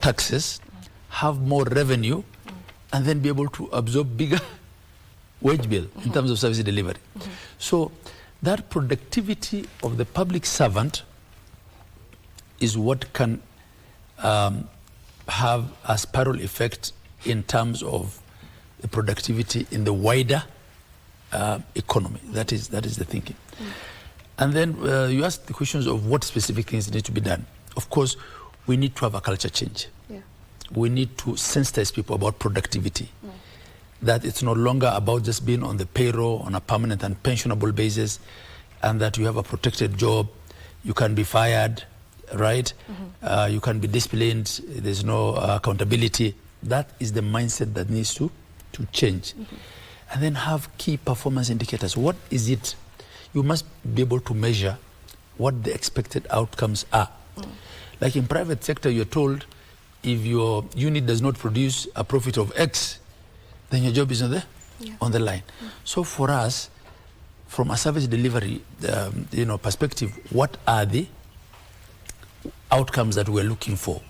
taxes, have more revenue, and then be able to absorb bigger wage bill in terms of service delivery. So that productivity of the public servant is what can have a spiral effect in terms of the productivity in the wider economy. That is the thinking. And then you asked the questions of what specific things need to be done. Of course, we need to have a culture change. We need to sensitize people about productivity. That it's no longer about just being on the payroll on a permanent and pensionable basis, and that you have a protected job, you can be fired, right? You can be disciplined, there's no accountability. That is the mindset that needs to change. And then have key performance indicators. What is it? You must be able to measure what the expected outcomes are. Like in private sector, you're told if your unit does not produce a profit of X, then your job is on the line. So for us, from a service delivery perspective, what are the outcomes that we're looking for?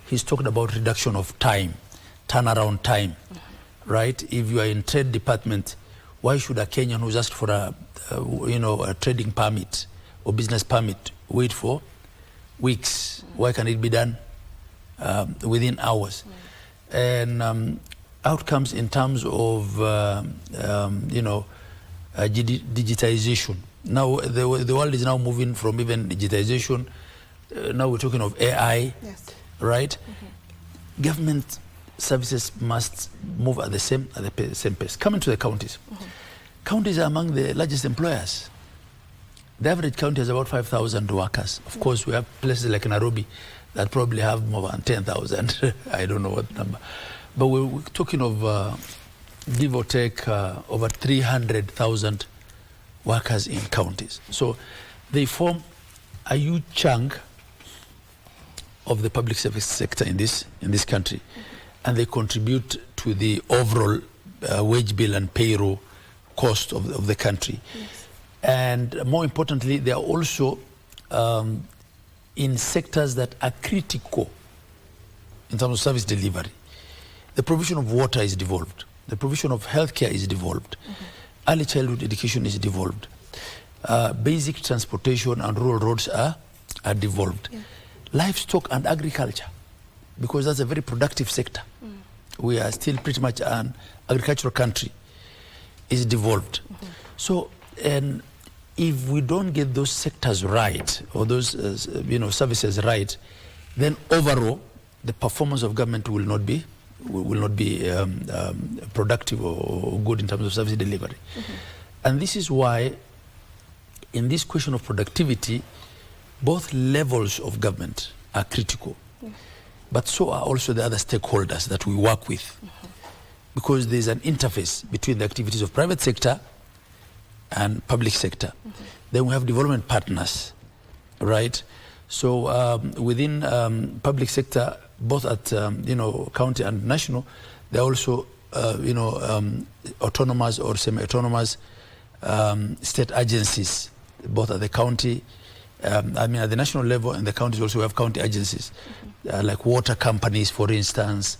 He's talked about reduction of time, turnaround time, right? If you are in trade department, why should a Kenyan who's asked for a trading permit or business permit wait for weeks? Why can it be done within hours? And outcomes in terms of digitization. Now the world is now moving from even digitization. Now we're talking of AI, right? Government services must move at the same pace. Coming to the counties. Counties are among the largest employers. The average county has about 5,000 workers. Of course, we have places like Nairobi that probably have more than 10,000. I don't know what number. But we're talking of, give or take, over 300,000 workers in counties. So they form a huge chunk of the public service sector in this country. And they contribute to the overall wage bill and payroll cost of the country. And more importantly, they are also in sectors that are critical in terms of service delivery. The provision of water is devolved. The provision of healthcare is devolved. Early childhood education is devolved. Basic transportation and rural roads are devolved. Livestock and agriculture, because that's a very productive sector. We are still pretty much an agricultural country, is devolved. So, and if we don't get those sectors right, or those services right, then overall the performance of government will not be productive or good in terms of service delivery. And this is why, in this question of productivity, both levels of government are critical, but so are also the other stakeholders that we work with, because there's an interface between the activities of private sector and public sector. Then we have development partners, right? So within public sector, both at county and national, there are also autonomous or semi-autonomous state agencies, both at the county, at the national level, and the counties also have county agencies, like water companies, for instance.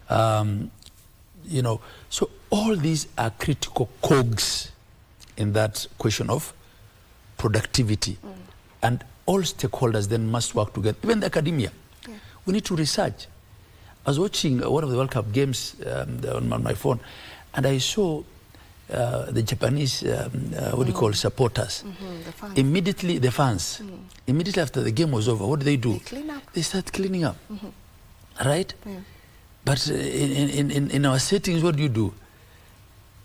So all these are critical cogs in that question of productivity, and all stakeholders then must work together. Even the academia, we need to research. I was watching one of the World Cup games on my phone, and I saw the Japanese, supporters. The fans. Immediately, the fans, immediately after the game was over, what do? They clean up. They start cleaning up, right? But in our settings, what do?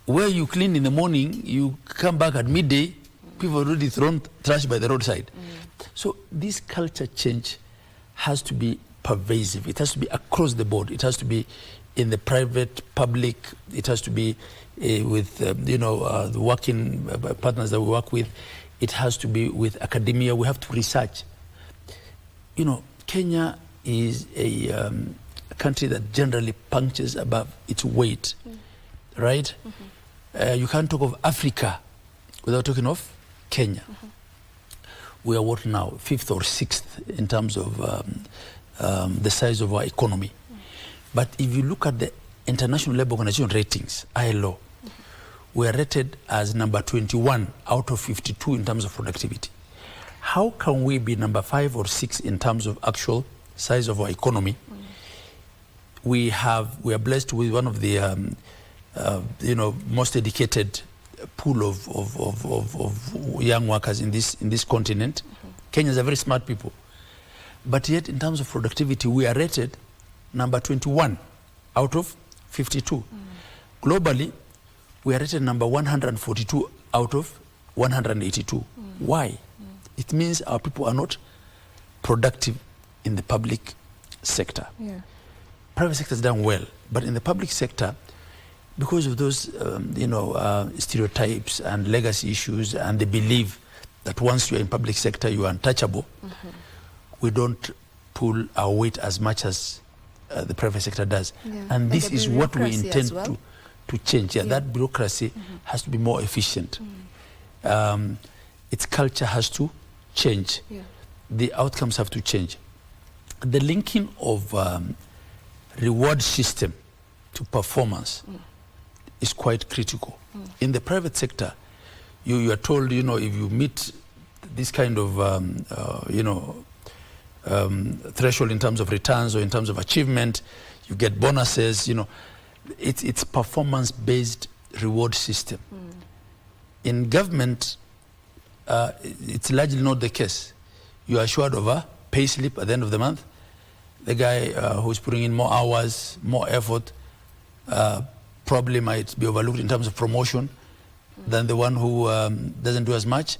Where you clean in the morning, you come back at midday, people already thrown trash by the roadside. So this culture change has to be pervasive. It has to be across the board. It has to be in the private, public. It has to be with the working partners that we work with. It has to be with academia. We have to research. Kenya is a country that generally punches above its weight, right? You can't talk of Africa without talking of Kenya. We are what now, 5th or 6th in terms of the size of our economy. But if you look at the International Labour Organization ratings, ILO, we are rated as number 21 out of 52 in terms of productivity. How can we be number 5 or 6 in terms of actual size of our economy? We are blessed with one of the most educated pool of young workers in this continent. Kenyans are very smart people, but yet in terms of productivity, we are rated number 21 out of 52. Globally, we are rated number 142 out of 182. Why? It means our people are not productive in the public sector. Private sector has done well, but in the public sector, because of those stereotypes and legacy issues, and they believe that once you're in public sector, you are untouchable, we don't pull our weight as much as the private sector does. And this is what we intend to change. That bureaucracy has to be more efficient. Its culture has to change. The outcomes have to change. The linking of reward system to performance is quite critical. In the private sector, you are told, if you meet this kind of threshold in terms of returns or in terms of achievement, you get bonuses. It's performance-based reward system. In government, it's largely not the case. You are assured of a pay slip at the end of the month. The guy who's putting in more hours, more effort, probably might be overlooked in terms of promotion than the one who doesn't do as much.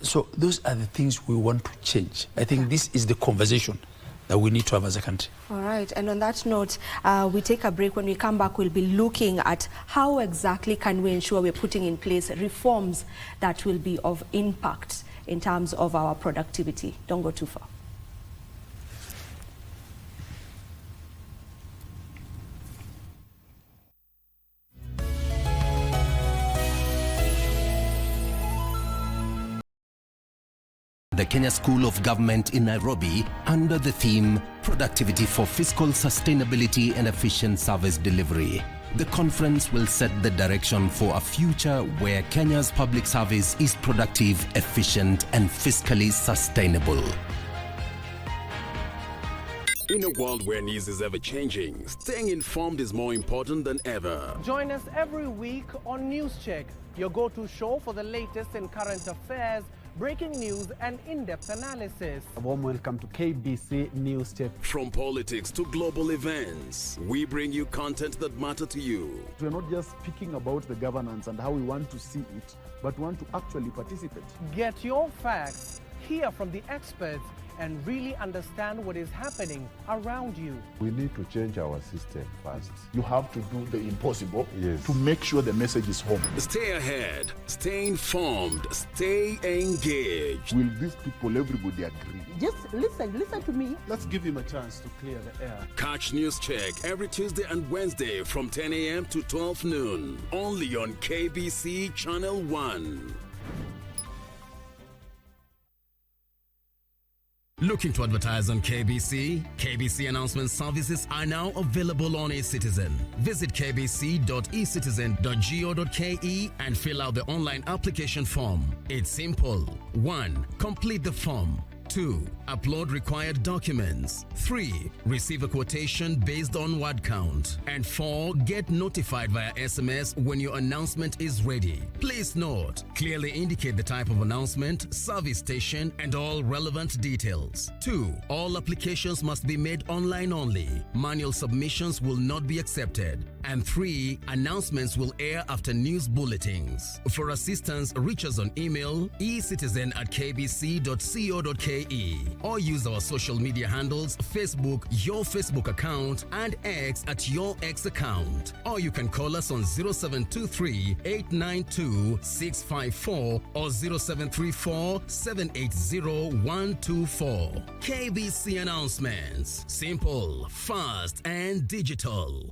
So those are the things we want to change. I think this is the conversation that we need to have as a country. All right, and on that note, we take a break. When we come back, we'll be looking at how exactly can we ensure we're putting in place reforms that will be of impact in terms of our productivity. Don't go too far. The Kenya School of Government in Nairobi under the theme Productivity for Fiscal Sustainability and Efficient Service Delivery. The conference will set the direction for a future where Kenya's public service is productive, efficient, and fiscally sustainable. In a world where news is ever changing, staying informed is more important than ever. Join us every week on News Check, your go-to show for the latest in current affairs, breaking news and in-depth analysis. A warm welcome to KBC News Check. From politics to global events, we bring you content that matter to you. We're not just speaking about the governance and how we want to see it, but want to actually participate. Get your facts, hear from the experts, and really understand what is happening around you. We need to change our system first. You have to do the impossible to make sure the message is home. Stay ahead, stay informed, stay engaged. Will these people, everybody agree? Just listen to me. Let's give him a chance to clear the air. Catch News Check every Tuesday and Wednesday from 10 a.m. to 12 noon. Only on KBC Channel 1. Looking to advertise on KBC? KBC announcement services are now available on eCitizen. Visit kbc.ecitizen.go.ke and fill out the online application form. It's simple. 1. Complete the form. 2. Upload required documents. 3. Receive a quotation based on word count. And 4. Get notified via SMS when your announcement is ready. Please note, clearly indicate the type of announcement, service station, and all relevant details. 2. All applications must be made online only. Manual submissions will not be accepted. And 3. Announcements will air after news bulletins. For assistance, reach us on email ecitizen@kbc.co.ke or use our social media handles, Facebook, your Facebook account, and X at your X account. Or you can call us on 0723-892-654 or 0734-780-124. KBC announcements. Simple, fast, and digital.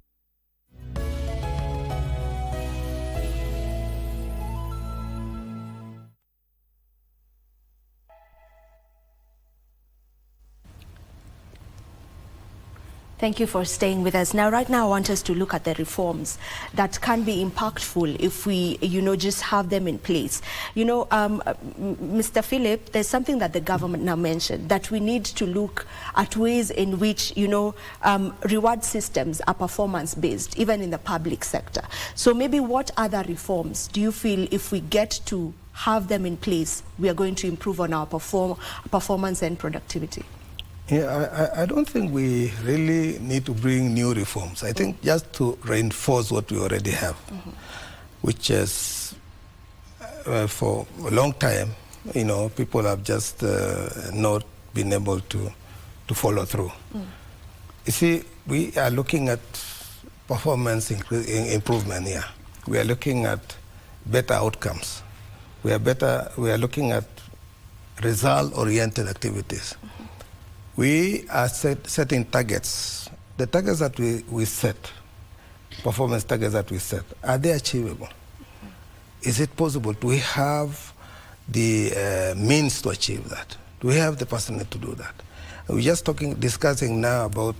Thank you for staying with us. Now, right now, I want us to look at the reforms that can be impactful if we, just have them in place. Mr. Philip, there's something that the government now mentioned, that we need to look at ways in which, reward systems are performance-based, even in the public sector. So maybe what other reforms do you feel, if we get to have them in place, we are going to improve on our performance and productivity? Yeah, I don't think we really need to bring new reforms. I think just to reinforce what we already have, which is for a long time, people have just not been able to follow through. You see, we are looking at performance improvement here. We are looking at better outcomes. We are looking at result-oriented activities. We are setting targets. The targets that we set, performance targets that we set, are they achievable? Is it possible? Do we have the means to achieve that? Do we have the personnel to do that? We're just discussing now about,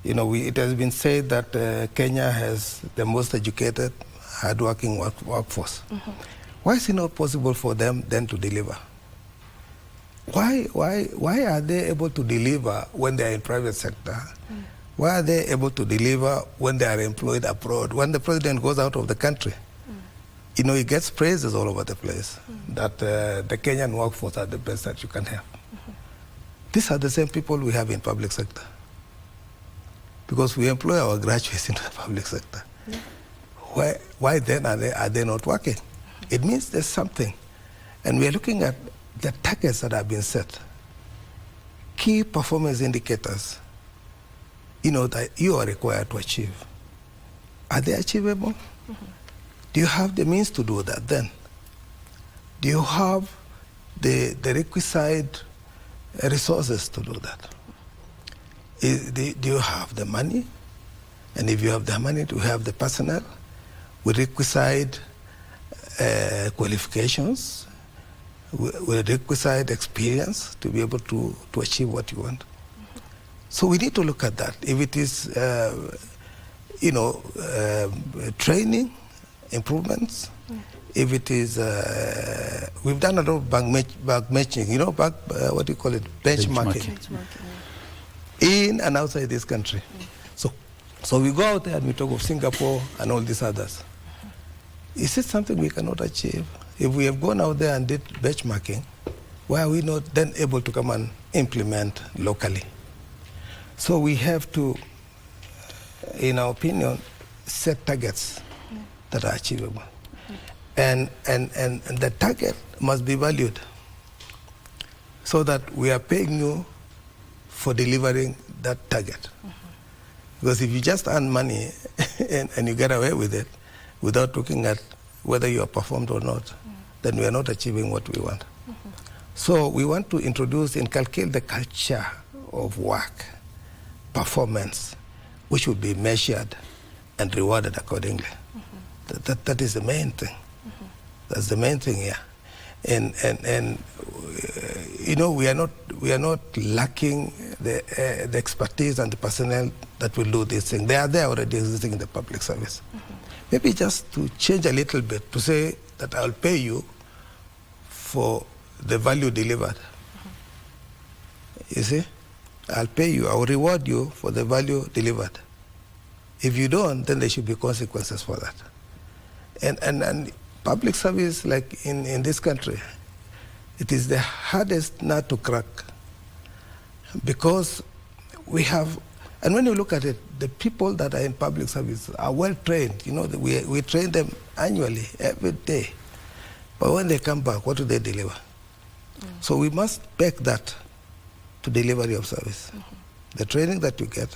it has been said that Kenya has the most educated, hardworking workforce. Why is it not possible for them then to deliver? Why are they able to deliver when they are in private sector? Why are they able to deliver when they are employed abroad? When the president goes out of the country, he gets praises all over the place that the Kenyan workforce are the best that you can have. These are the same people we have in public sector, because we employ our graduates in the public sector. Why then are they not working? It means there's something, and we are looking at the targets that have been set, key performance indicators, that you are required to achieve. Are they achievable? Do you have the means to do that then? Do you have the requisite resources to do that? Do you have the money? And if you have the money, do you have the personnel with requisite qualifications, with requisite experience to be able to achieve what you want? So we need to look at that. If it is, training, improvements, if it is, we've done a lot of back matching, what do you call it, benchmarking. In and outside this country. So we go out there and we talk of Singapore and all these others. Is it something we cannot achieve? If we have gone out there and did benchmarking, why are we not then able to come and implement locally? So we have to, in our opinion, set targets that are achievable. And the target must be valued so that we are paying you for delivering that target. Because if you just earn money and you get away with it without looking at whether you have performed or not, then we are not achieving what we want. So we want to inculcate the culture of work, performance, which will be measured and rewarded accordingly. That is the main thing. That's the main thing here. And we are not lacking the expertise and the personnel that will do this thing. They are there already existing in the public service. Maybe just to change a little bit, to say that I'll pay you for the value delivered. You see? I'll pay you, I'll reward you for the value delivered. If you don't, then there should be consequences for that. And public service, like in this country, it is the hardest nut to crack, because we have, and when you look at it, the people that are in public service are well trained. We train them annually, every day. But when they come back, what do they deliver? So we must peg that to delivery of service. The training that you get,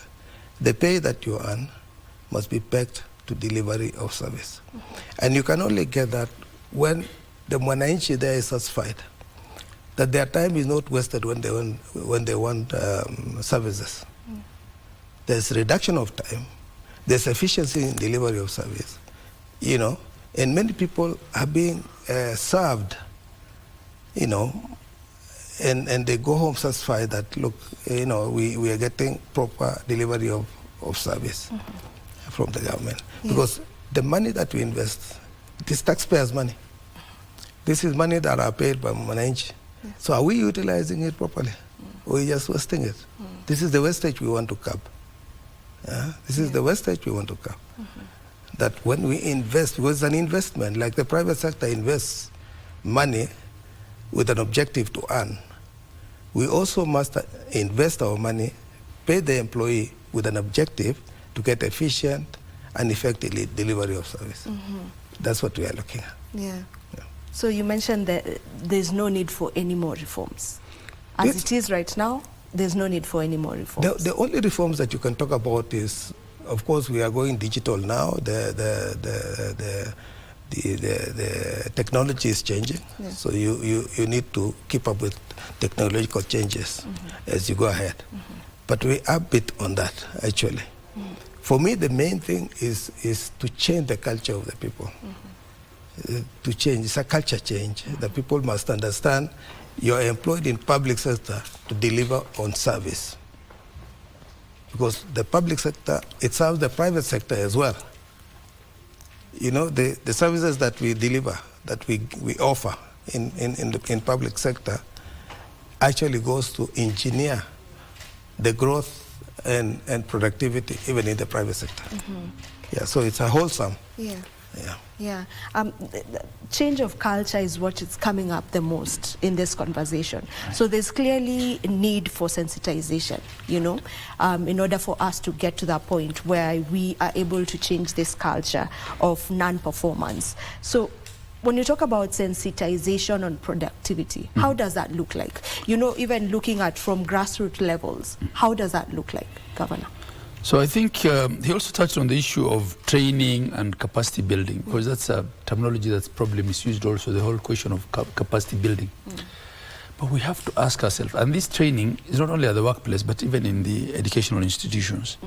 the pay that you earn, must be pegged to delivery of service. And you can only get that when the mwananchi there is satisfied that their time is not wasted when they want services. There's reduction of time, there's efficiency in delivery of service, and many people are being served, and they go home satisfied that, look, you know, we are getting proper delivery of service from the government. Because the money that we invest, this taxpayers' money. This is money that are paid by Mwananchi. So are we utilizing it properly? Or are we just wasting it? This is the wastage we want to curb. This is the wastage we want to curb. That when we invest, because it's an investment, like the private sector invests money with an objective to earn, we also must invest our money, pay the employee with an objective to get efficient and effective delivery of service. That's what we are looking at. Yeah. So you mentioned that there's no need for any more reforms. As it is right now, there's no need for any more reforms. The only reforms that you can talk about is, of course, we are going digital now. The technology is changing, so you need to keep up with technological changes as you go ahead. But we are a bit on that, actually. For me, the main thing is to change the culture of the people. To change, it's a culture change. The people must understand you're employed in public sector to deliver on service. Because the public sector, it serves the private sector as well. You know, the services that we deliver, that we offer in public sector, actually goes to engineer the growth and productivity even in the private sector. Yeah, so it's a wholesome. Change of culture is what is coming up the most in this conversation. So there's clearly a need for sensitization, you know, in order for us to get to that point where we are able to change this culture of non-performance. So when you talk about sensitization on productivity, how does that look like? You know, even looking at from grassroots levels, how does that look like, Governor? So I think he also touched on the issue of training and capacity building, because that's a terminology that's probably misused also, the whole question of capacity building. But we have to ask ourselves, and this training is not only at the workplace, but even in the educational institutions.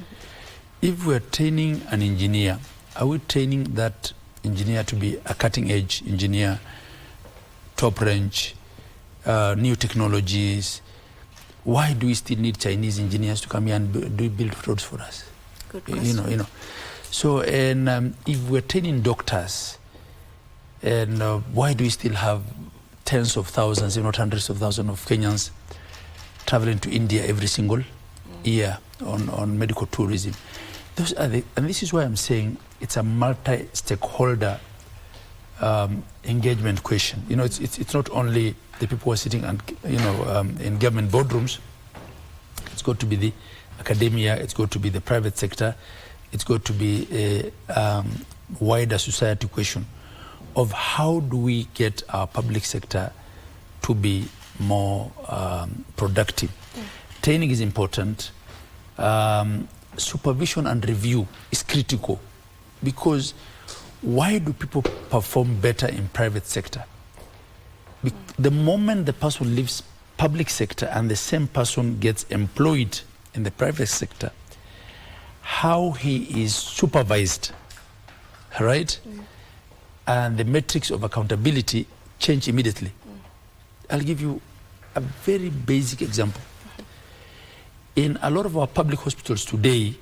If we're training an engineer, are we training that engineer to be a cutting-edge engineer, top range, new technologies? Why do we still need Chinese engineers to come here and build roads for us? Good question. You know. So, and if we're training doctors, and why do we still have tens of thousands, if not hundreds of thousands of Kenyans traveling to India every single year on medical tourism? Those are and this is why I'm saying it's a multi-stakeholder engagement question. You know, it's not only the people who are sitting and in government boardrooms. It's got to be the academia. It's got to be the private sector. It's got to be a wider society question of how do we get our public sector to be more productive. Training is important. Supervision and review is critical, because why do people perform better in private sector? The moment the person leaves public sector and the same person gets employed in the private sector, how he is supervised, right? And the metrics of accountability change immediately. I'll give you a very basic example. In a lot of our public hospitals today,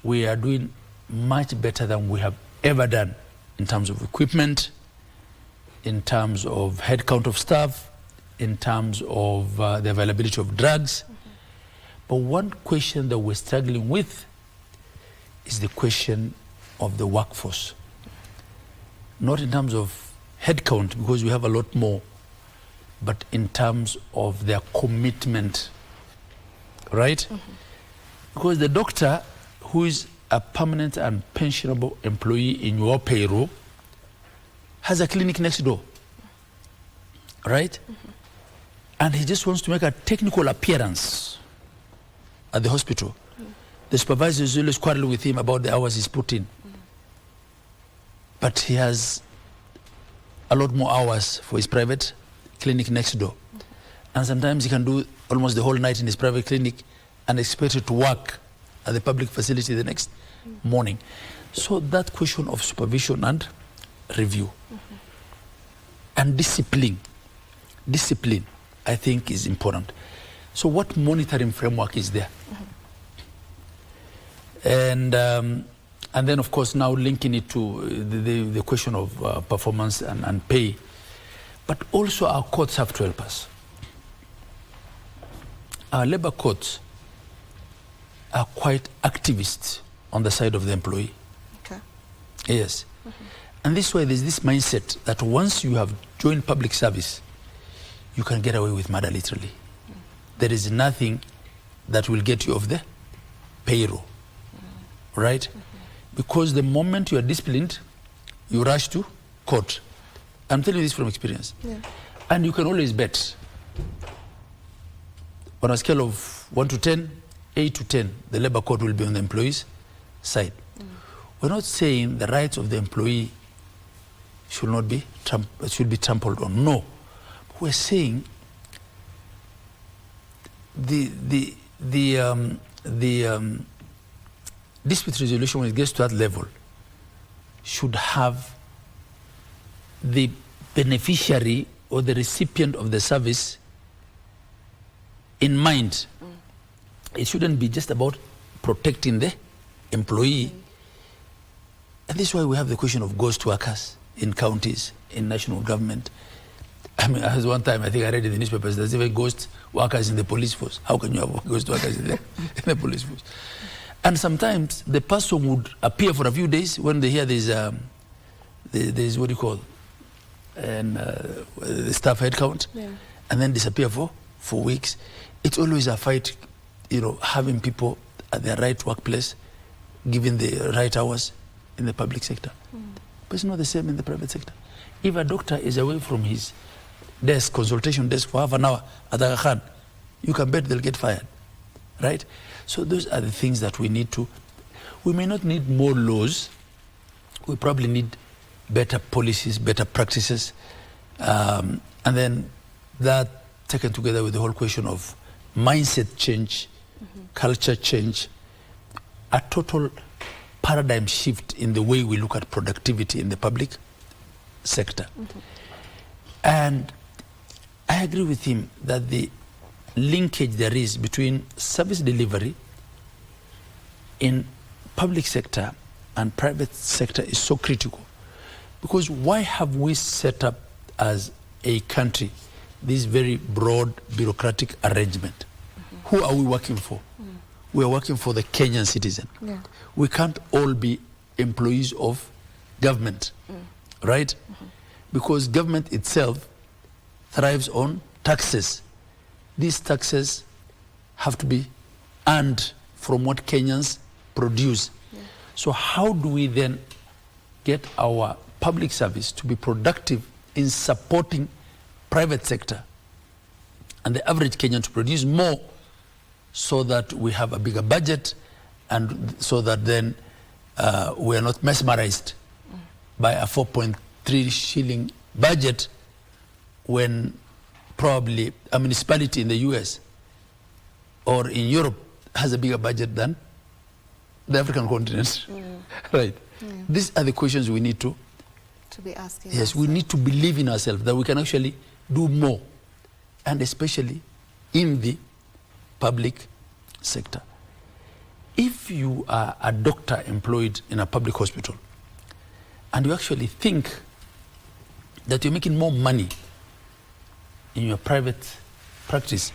we are doing much better than we have ever done in terms of equipment, in terms of head count of staff, in terms of the availability of drugs. But one question that we're struggling with is the question of the workforce. Not in terms of head count, because we have a lot more, but in terms of their commitment, right? Because the doctor who is a permanent and pensionable employee in your payroll has a clinic next door, right? And he just wants to make a technical appearance at the hospital. The supervisor is always quarreling with him about the hours he's put in. But he has a lot more hours for his private clinic next door. And sometimes he can do almost the whole night in his private clinic and expected to work at the public facility the next morning. So that question of supervision and review and discipline I think is important. So what monitoring framework is there? And then, of course, now linking it to the question of performance and pay. But also our courts have to help us. Our labor courts are quite activist on the side of the employee. Okay. Yes. And this way, there's this mindset that once you have joined public service, you can get away with murder, literally. There is nothing that will get you off the payroll, right? Because the moment you are disciplined, you rush to court. I'm telling you this from experience. Yeah. And you can always bet. On a scale of 1 to 10, 8 to 10, the labor court will be on the employee's side. We're not saying the rights of the employee should be trampled on. No. We're saying the dispute resolution, when it gets to that level, should have the beneficiary or the recipient of the service in mind. It shouldn't be just about protecting the employee. And this is why we have the question of ghost workers in counties, in national government. I mean, as one time, I think I read in the newspapers, there's even ghost workers in the police force. How can you have ghost workers in the police force? And sometimes the person would appear for a few days when they hear there's what do you call, and the staff headcount, and then disappear for weeks. It's always a fight, having people at their right workplace, given the right hours in the public sector. But it's not the same in the private sector. If a doctor is away from his consultation desk for half an hour at Aga Khan, you can bet they'll get fired, right? So those are the things that we need to. We may not need more laws. We probably need better policies, better practices, and then that taken together with the whole question of mindset change, culture change, a total paradigm shift in the way we look at productivity in the public sector. And I agree with him that the linkage there is between service delivery in public sector and private sector is so critical. Because why have we set up as a country this very broad bureaucratic arrangement? Who are we working for? We are working for the Kenyan citizen. We can't all be employees of government, right? Because government itself thrives on taxes. These taxes have to be earned from what Kenyans produce. So how do we then get our public service to be productive in supporting private sector and the average Kenyan to produce more, so that we have a bigger budget, and so that then we are not mesmerized by a 4.3 shilling budget when probably a municipality in the US or in Europe has a bigger budget than the African continent. Right. These are the questions we need to be asking. Yes, we need to believe in ourselves that we can actually do more, and especially in the public sector. If you are a doctor employed in a public hospital and you actually think that you're making more money in your private practice,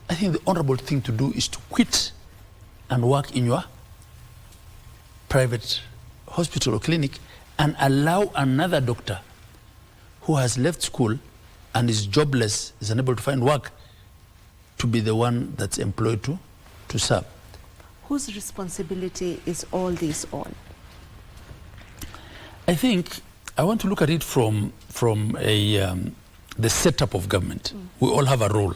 I think the honorable thing to do is to quit and work in your private hospital or clinic and allow another doctor who has left school and is jobless, is unable to find work, to be the one that's employed to serve. Whose responsibility is all this on? I think I want to look at it from the setup of government. We all have a role.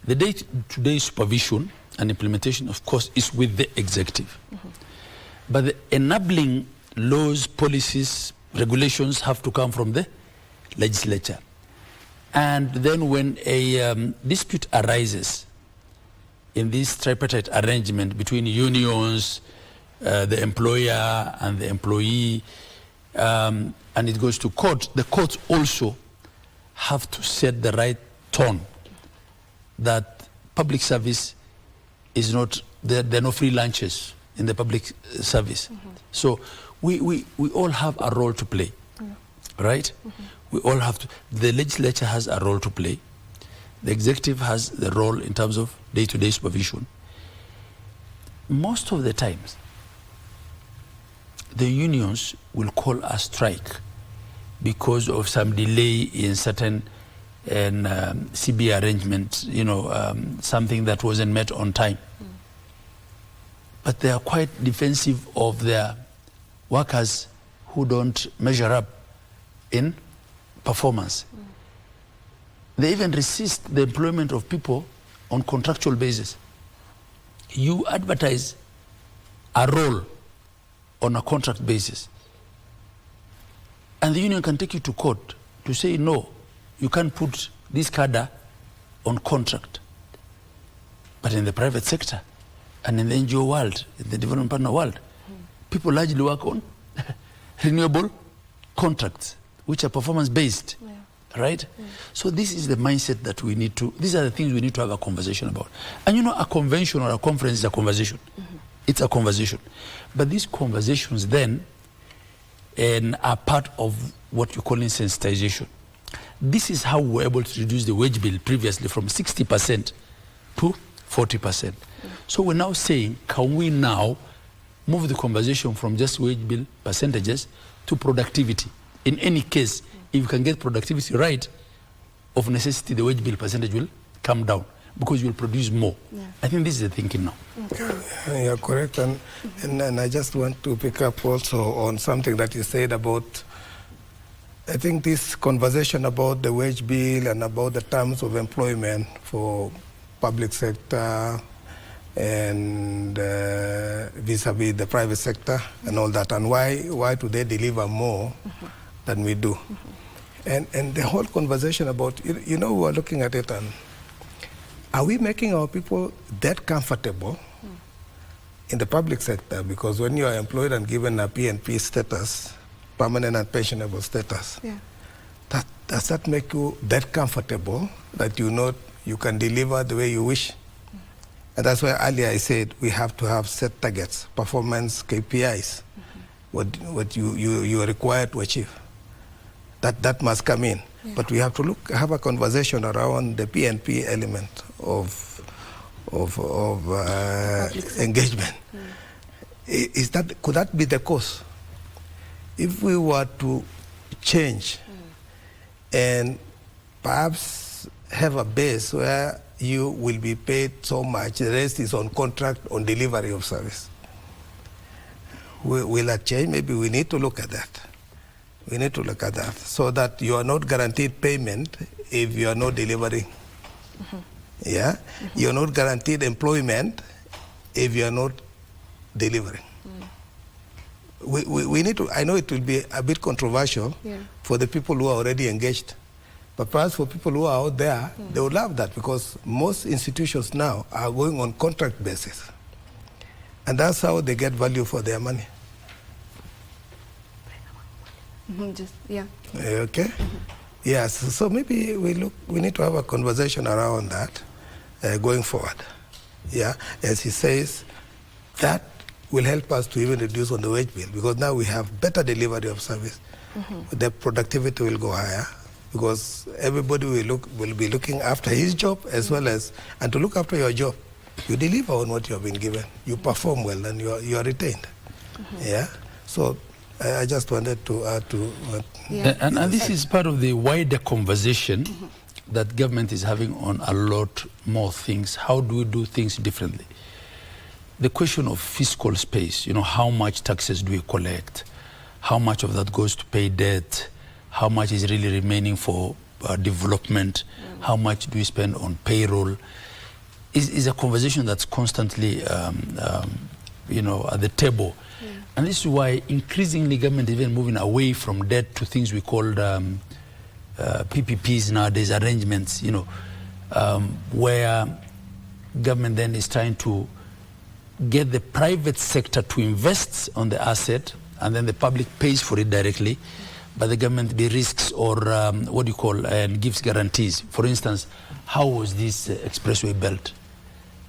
The day-to-day supervision and implementation, of course, is with the executive. But the enabling laws, policies, regulations have to come from the legislature. And then when a dispute arises in this tripartite arrangement between unions, the employer and the employee, and it goes to court, the courts also have to set the right tone that public service is not, there are no free lunches in the public service. So we all have a role to play, right? We all have to. The legislature has a role to play. The executive has the role in terms of day-to-day supervision. Most of the times, the unions will call a strike because of some delay in certain CB arrangements, you know, something that wasn't met on time. But they are quite defensive of their workers who don't measure up in performance. They even resist the employment of people on contractual basis. You advertise a role on a contract basis, and the union can take you to court to say, no, you can't put this cadre on contract. But in the private sector and in the NGO world, in the development partner world, people largely work on renewable contracts, which are performance-based, right? So this is the mindset that we need to, these are the things we need to have a conversation about. And you know, a convention or a conference is a conversation. It's a conversation. But these conversations then are part of what you call sensitization. This is how we were able to reduce the wage bill previously from 60% to 40%. So we're now saying, can we now move the conversation from just wage bill percentages to productivity? In any case, if you can get productivity right, of necessity, the wage bill percentage will come down because you will produce more. I think this is the thinking now. You're correct. And I just want to pick up also on something that you said about, I think this conversation about the wage bill and about the terms of employment for public sector and vis-a-vis the private sector and all that, and why do they deliver more than we do? And the whole conversation about, you know, we're looking at it, and are we making our people that comfortable in the public sector? Because when you are employed and given a PNP status, permanent and pensionable status, does that make you that comfortable that you know you can deliver the way you wish? And that's why earlier I said we have to have set targets, performance KPIs, what you are required to achieve. That must come in. But we have to have a conversation around the PNP element of engagement. Could that be the cause? If we were to change and perhaps have a base where you will be paid so much, the rest is on contract on delivery of service. Will that change? Maybe we need to look at that. We need to look at that so that you are not guaranteed payment if you are not delivering. You are not guaranteed employment if you are not delivering. We need to, I know it will be a bit controversial for the people who are already engaged, but perhaps for people who are out there, they would love that, because most institutions now are going on contract basis. And that's how they get value for their money. Okay? Yes, so maybe we need to have a conversation around that going forward. As he says, that will help us to even reduce on the wage bill, because now we have better delivery of service. The productivity will go higher, because everybody will be looking after his job as well as, and to look after your job, you deliver on what you have been given, you perform well, and you are retained. So I just wanted to add to what... And this is part of the wider conversation that government is having on a lot more things. How do we do things differently? The question of fiscal space, you know, how much taxes do we collect? How much of that goes to pay debt? How much is really remaining for development? How much do we spend on payroll? Is a conversation that's constantly, you know, at the table. And this is why increasingly government is even moving away from debt to things we call PPPs nowadays, arrangements, you know, where government then is trying to get the private sector to invest on the asset, and then the public pays for it directly. by the government de-risks or what do you call, and gives guarantees. For instance, how was this expressway built?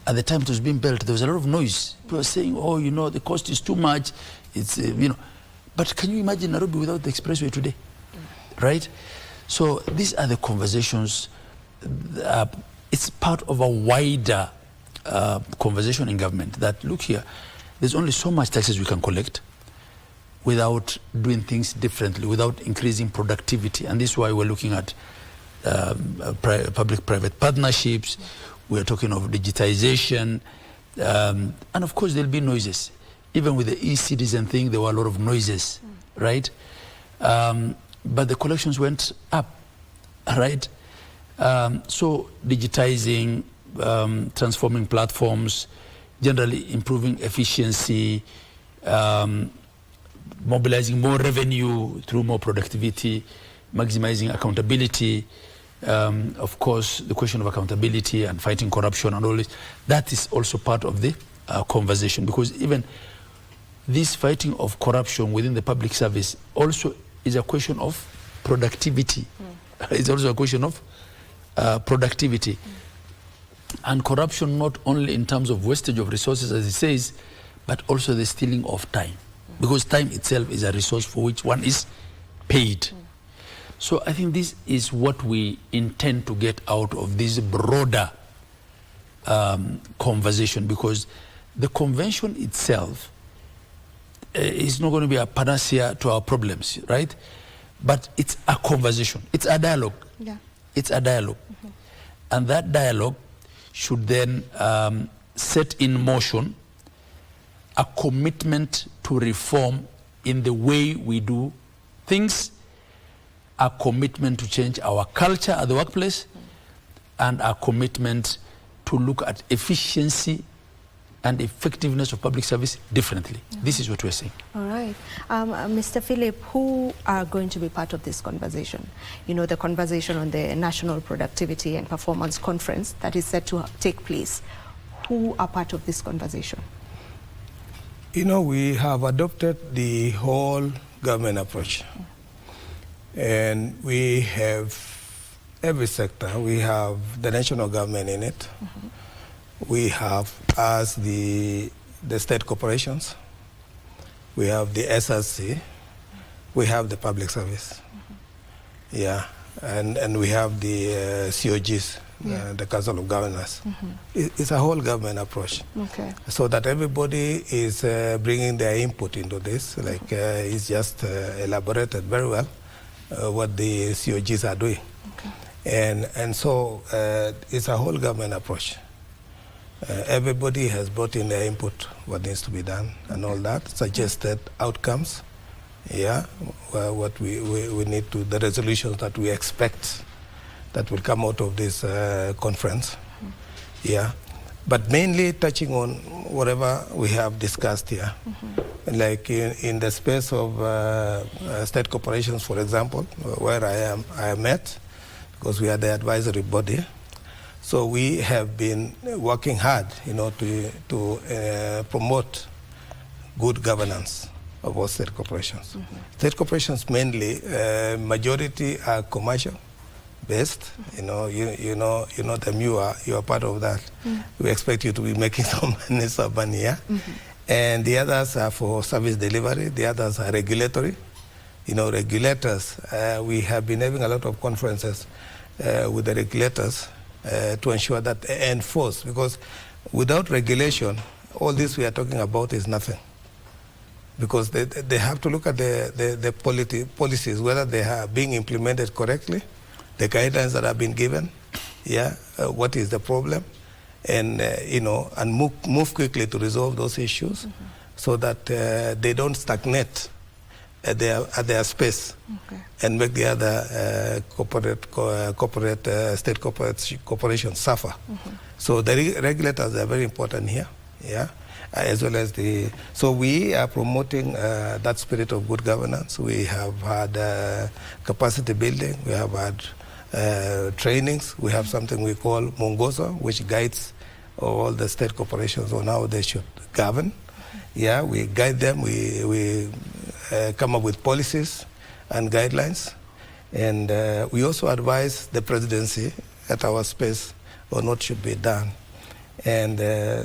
At the time it was being built, there was a lot of noise. People were saying, oh, you know, the cost is too much. It's, you know. But can you imagine Nairobi without the expressway today? Right? So these are the conversations. It's part of a wider conversation in government that, look here, there's only so much taxes we can collect without doing things differently, without increasing productivity. And this is why we're looking at public-private partnerships. We're talking of digitization. And of course, there'll be noises. Even with the e-citizen thing, there were a lot of noises, right? But the collections went up, right? So digitizing, transforming platforms, generally improving efficiency, mobilizing more revenue through more productivity, maximizing accountability. Of course, the question of accountability and fighting corruption and all this, that is also part of the conversation, because even this fighting of corruption within the public service also is a question of productivity. It's also a question of productivity. And corruption not only in terms of wastage of resources, as it says, but also the stealing of time. Because time itself is a resource for which one is paid. So I think this is what we intend to get out of this broader conversation, because the convention itself is not going to be a panacea to our problems, right? But it's a conversation. It's a dialogue. Yeah. It's a dialogue. And that dialogue should then set in motion a commitment to reform in the way we do things, a commitment to change our culture at the workplace, and a commitment to look at efficiency and effectiveness of public service differently. This is what we're saying. All right. Mr. Philip, who are going to be part of this conversation? You know, the conversation on the National Productivity and Performance Conference that is set to take place. Who are part of this conversation? You know, we have adopted the whole government approach. And we have every sector. We have the national government in it. We have, as the state corporations, we have the SRC, we have the public service, yeah, and we have the COGs, the Council of Governors. It's a whole government approach, so that everybody is bringing their input into this. Like it's just elaborated very well what the COGs are doing, and so it's a whole government approach. Everybody has brought in their input, what needs to be done, and all that, suggested outcomes, what we need to, the resolutions that we expect that will come out of this conference, but mainly touching on whatever we have discussed here. Like in the space of state corporations, for example, where I am at, because we are the advisory body. So we have been working hard, you know, to promote good governance of all state corporations. State corporations mainly, majority are commercial based. You know them. You are part of that. We expect you to be making some money, and the others are for service delivery. The others are regulatory. You know, regulators. We have been having a lot of conferences with the regulators. To ensure that they enforce, because without regulation, all this we are talking about is nothing. Because they have to look at the policies, whether they are being implemented correctly, the guidelines that have been given, what is the problem, and and move quickly to resolve those issues, so that they don't stagnate at their space, and make the other state corporations suffer. So the regulators are very important here, as well as so we are promoting that spirit of good governance. We have had capacity building, we have had trainings, we have something we call Mungozo, which guides all the state corporations on how they should govern. We guide them, we come up with policies and guidelines. And we also advise the presidency at our space on what should be done. And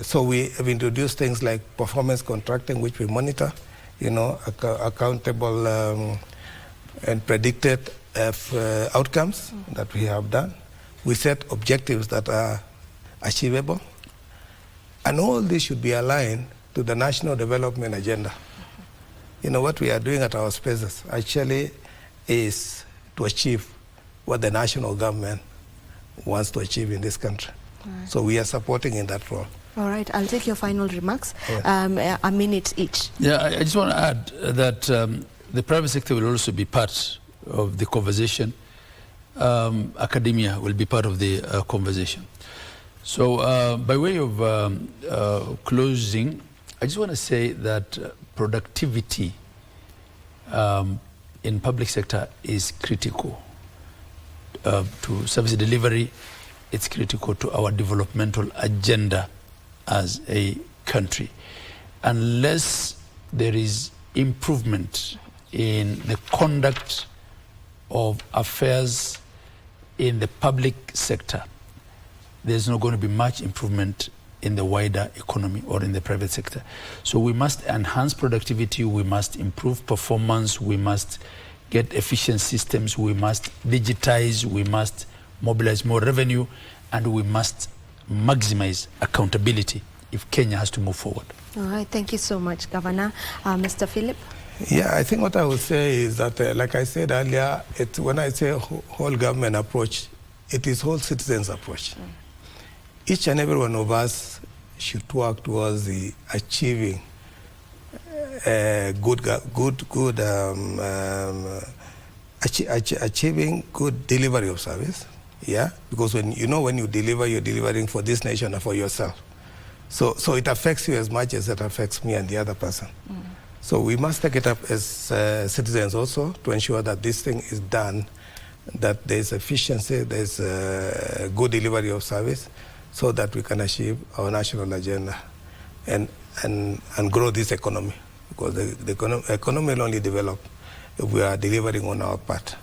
so we have introduced things like performance contracting, which we monitor, accountable and predicted outcomes that we have done. We set objectives that are achievable. And all this should be aligned to the national development agenda. What we are doing at our spaces actually is to achieve what the national government wants to achieve in this country. Right. So we are supporting in that role. All right, I'll take your final remarks, yes. A minute each. Yeah, I just want to add that the private sector will also be part of the conversation. Academia will be part of the conversation. So by way of closing, I just want to say that productivity in public sector is critical to service delivery. It's critical to our developmental agenda as a country. Unless there is improvement in the conduct of affairs in the public sector, there's not going to be much improvement in the wider economy or in the private sector. So we must enhance productivity, we must improve performance, we must get efficient systems, we must digitize, we must mobilize more revenue, and we must maximize accountability if Kenya has to move forward. All right, thank you so much, Governor. Mr. Philip? Yeah, I think what I would say is that, like I said earlier, when I say whole government approach, it is whole citizens approach. Each and every one of us should work towards achieving achieving good delivery of service. Yeah, because when you deliver, you're delivering for this nation and for yourself. So it affects you as much as it affects me and the other person. So we must take it up as citizens also to ensure that this thing is done, that there's efficiency, there's good delivery of service, so that we can achieve our national agenda and grow this economy. Because the economy will only develop if we are delivering on our part.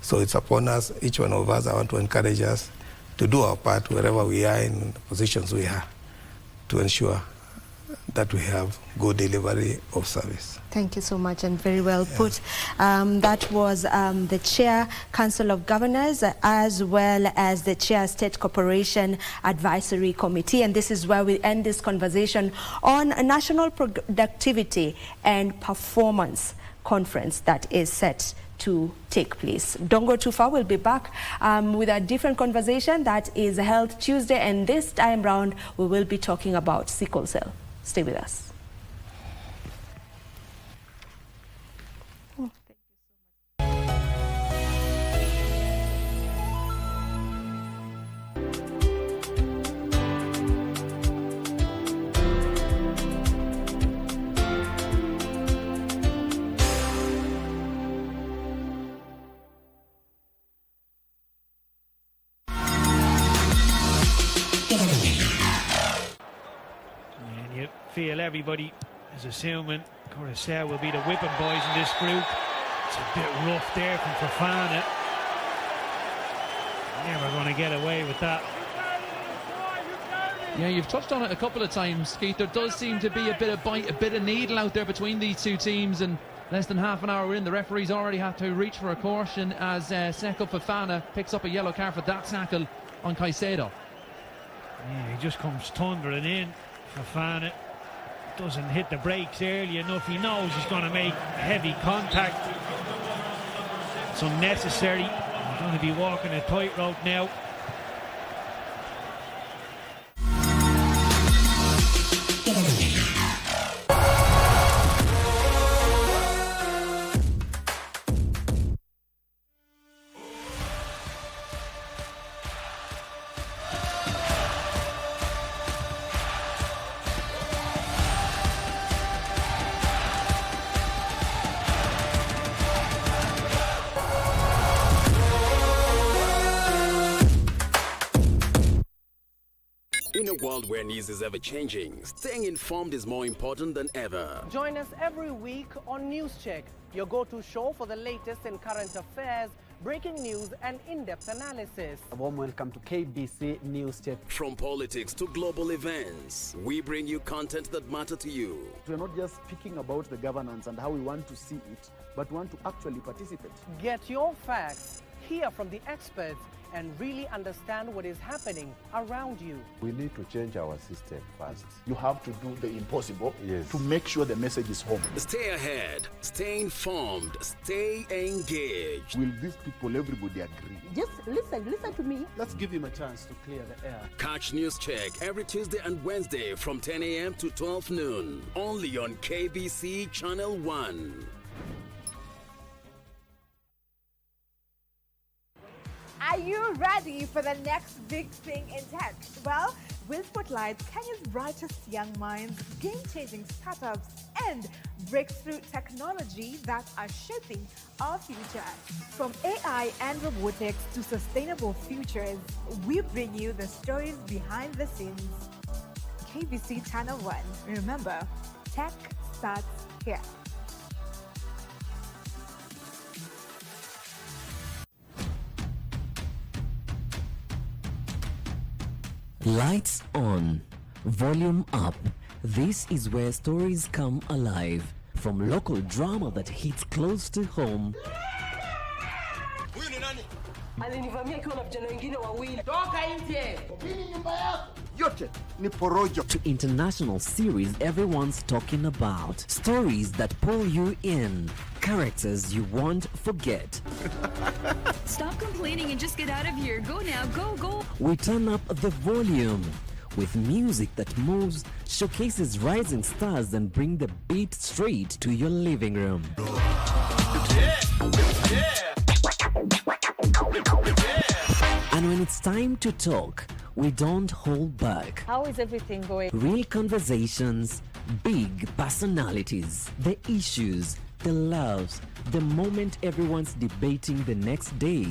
So it's upon us, each one of us, I want to encourage us to do our part wherever we are in the positions we are, to ensure that we have good delivery of service. Thank you so much, and very well put. That was the Chair, Council of Governors, as well as the Chair, State Corporation Advisory Committee. And this is where we end this conversation on a National Productivity and Performance Conference that is set to take place. Don't go too far. We'll be back with a different conversation that is held Tuesday, and this time round we will be talking about sickle cell. Stay with us. Feel everybody is assuming Coruscant will be the whipping boys in this group. It's a bit rough there from Fofana. Never going to get away with that. Yeah, you've touched on it a couple of times, Keith. There does seem to be a bit of bite, a bit of needle out there between these two teams, and less than half an hour in, the referees already have to reach for a caution as Seko Fofana picks up a yellow card for that tackle on Caicedo. Yeah, he just comes thundering in. Fofana doesn't hit the brakes early enough. He knows he's going to make heavy contact. It's unnecessary. He's going to be walking a tightrope now. world where news is ever changing, staying informed is more important than ever. Join us every week on News Check, your go-to show for the latest in current affairs, breaking news and in-depth analysis. A warm welcome to KBC News Check. From politics to global events, we bring you content that matter to you. We're not just speaking about the governance and how we want to see it, but want to actually participate. Get your facts, hear from the experts, and really understand what is happening around you. We need to change our system first. You have to do the impossible Yes. to make sure the message is home. Stay ahead, stay informed, stay engaged. Will these people, everybody agree? Just listen to me. Let's give him a chance to clear the air. Catch News Check every Tuesday and Wednesday from 10 a.m. to 12 noon. Only on KBC Channel 1. Are you ready for the next big thing in tech? Well, we'll spotlight Kenya's brightest young minds, game-changing startups, and breakthrough technology that are shaping our future. From AI and robotics to sustainable futures, we bring you the stories behind the scenes. KBC Channel 1. Remember, tech starts here. Lights on, volume up. This is where stories come alive. From local drama that hits close to home alinivamia akiwa na vijana wengine wawili. Toka nje. Mimi nyumba yako. yote ni porojo, to international series everyone's talking about. Stories that pull you in. Characters you won't forget. Stop complaining and just get out of here. Go now, go. We turn up the volume with music that moves, showcases rising stars, and bring the beat straight to your living room. And when it's time to talk, we don't hold back. How is everything going? Real conversations, big personalities, the issues, the loves, the moment everyone's debating the next day.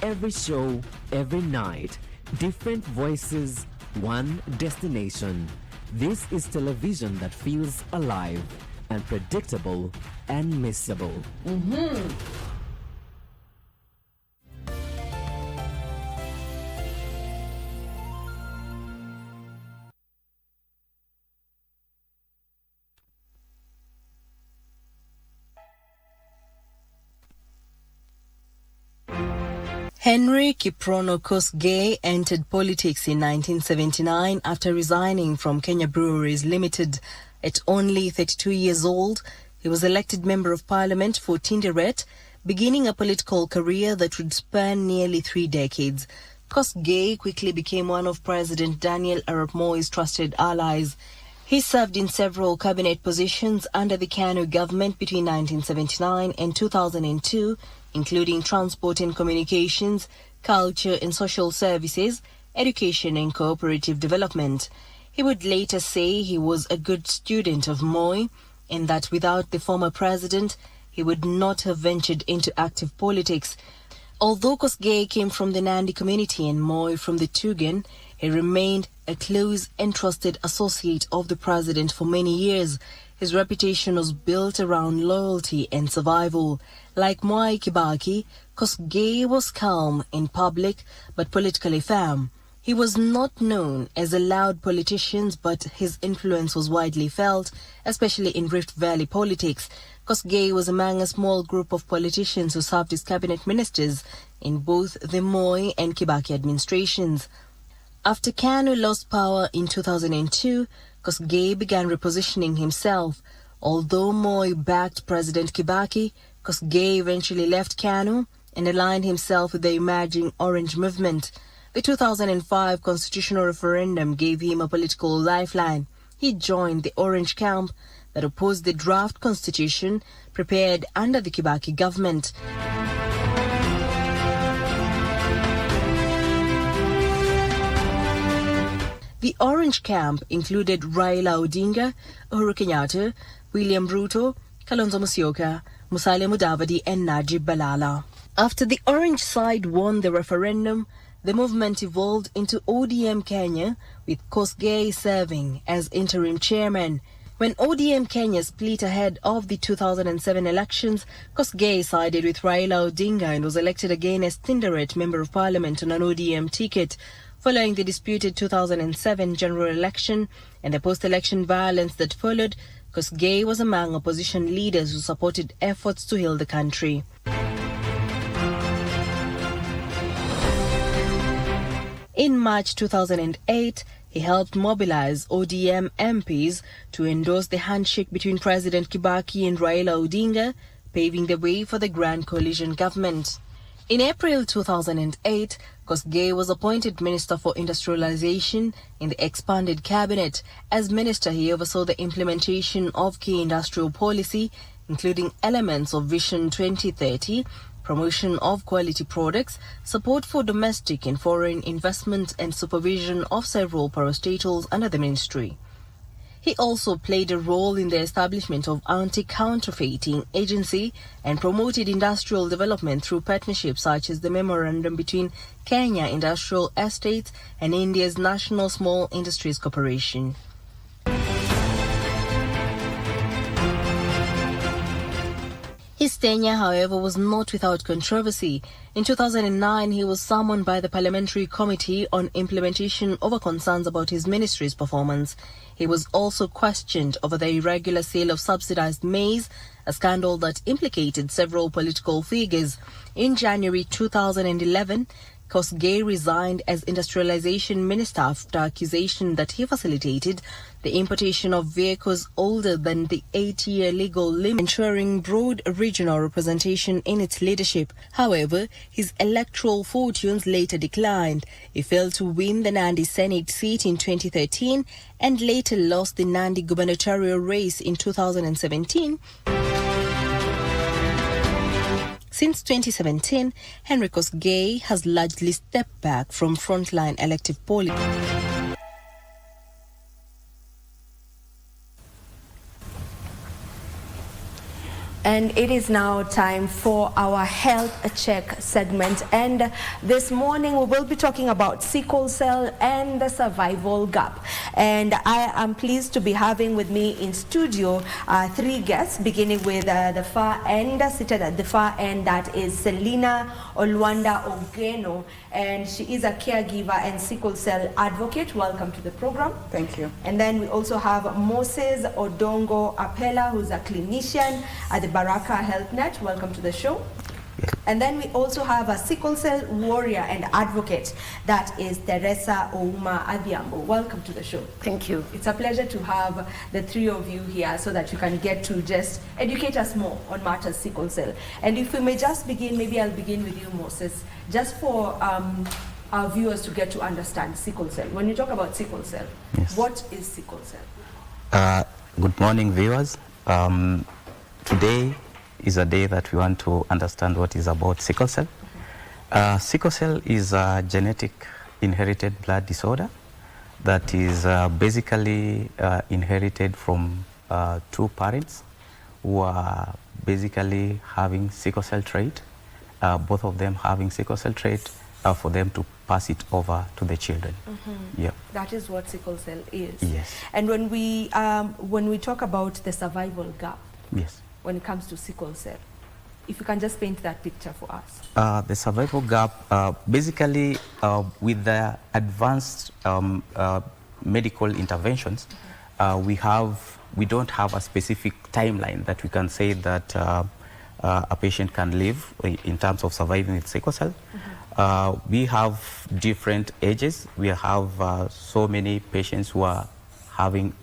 Every show, every night, different voices, one destination. This is television that feels alive, unpredictable, and missable. Henry Kiprono Kosgei entered politics in 1979 after resigning from Kenya Breweries Limited. At only 32 years old, he was elected Member of Parliament for Tinderet, beginning a political career that would span nearly 3 decades. Kosgei quickly became one of President Daniel Arap Moi's trusted allies. He served in several cabinet positions under the KANU government between 1979 and 2002, including transport and communications, culture and social services, education and cooperative development. He would later say he was a good student of Moi and that without the former president, he would not have ventured into active politics. Although Kosgei came from the Nandi community and Moi from the Tugen, he remained a close and trusted associate of the president for many years. His reputation was built around loyalty and survival. Like Mwai Kibaki, Kosgei was calm in public but politically firm. He was not known as a loud politician, but his influence was widely felt, especially in Rift Valley politics. Kosgei was among a small group of politicians who served as cabinet ministers in both the Moi and Kibaki administrations. After KANU lost power in 2002, Kosgei began repositioning himself. Although Moi backed President Kibaki, Kosgei eventually left KANU and aligned himself with the emerging Orange movement. The 2005 constitutional referendum gave him a political lifeline. He joined the Orange camp that opposed the draft constitution prepared under the Kibaki government. The Orange camp included Raila Odinga, Uhuru Kenyatta, William Ruto, Kalonzo Musyoka, Musalia Mudavadi and Najib Balala. After the Orange side won the referendum, the movement evolved into ODM Kenya, with Kosgei serving as interim chairman. When ODM Kenya split ahead of the 2007 elections, Kosgei sided with Raila Odinga and was elected again as Tinderet Member of Parliament on an ODM ticket. Following the disputed 2007 general election and the post-election violence that followed, Kosgei was among opposition leaders who supported efforts to heal the country. In March 2008, he helped mobilize ODM MPs to endorse the handshake between President Kibaki and Raila Odinga, paving the way for the Grand Coalition government. In April 2008, Kosgei was appointed Minister for Industrialization in the expanded cabinet. As minister, he oversaw the implementation of key industrial policy, including elements of Vision 2030, promotion of quality products, support for domestic and foreign investment, and supervision of several parastatals under the ministry. He also played a role in the establishment of anti-counterfeiting agency and promoted industrial development through partnerships such as the memorandum between Kenya Industrial Estates and India's National Small Industries Corporation. His tenure, however, was not without controversy. In 2009, he was summoned by the Parliamentary Committee on Implementation over concerns about his ministry's performance. He was also questioned over the irregular sale of subsidized maize, a scandal that implicated several political figures. In January 2011, Kosgei resigned as Industrialization Minister after accusation that he facilitated the importation of vehicles older than the 8-year legal limit, ensuring broad regional representation in its leadership. However, his electoral fortunes later declined. He failed to win the Nandi Senate seat in 2013 and later lost the Nandi gubernatorial race in 2017. Since 2017, Henry Kosgei has largely stepped back from frontline elective politics. And it is now time for our health check segment. And this morning we will be talking about sickle cell and the survival gap. And I am pleased to be having with me in studio 3 guests, beginning with the far end, seated at the far end, that is Selina Olwanda Ogeno. And she is a caregiver and sickle cell advocate. Welcome to the program. Thank you. And then we also have Moses Odongo Apela, who's a clinician at the Baraka Health Net. Welcome to the show. And then we also have a sickle cell warrior and advocate, that is Teresa Ouma Adhiambo. Welcome to the show. Thank you. It's a pleasure to have the 3 of you here so that you can get to just educate us more on matters sickle cell. And if we may just begin, maybe I'll begin with you, Moses, just for our viewers to get to understand sickle cell. When you talk about sickle cell, yes, what is sickle cell? Good morning, viewers. Today is a day that we want to understand what is about sickle cell. Sickle cell is a genetic inherited blood disorder that is basically inherited from 2 parents who are basically having sickle cell trait, both of them having sickle cell trait, for them to pass it over to the children. Mm-hmm. Yeah. That is what sickle cell is. Yes. And when we talk about the survival gap, yes, when it comes to sickle cell, if you can just paint that picture for us. The survival gap, basically with the advanced medical interventions, we don't have a specific timeline that we can say that a patient can live in terms of surviving with sickle cell. Mm-hmm. We have different ages. We have so many patients who are having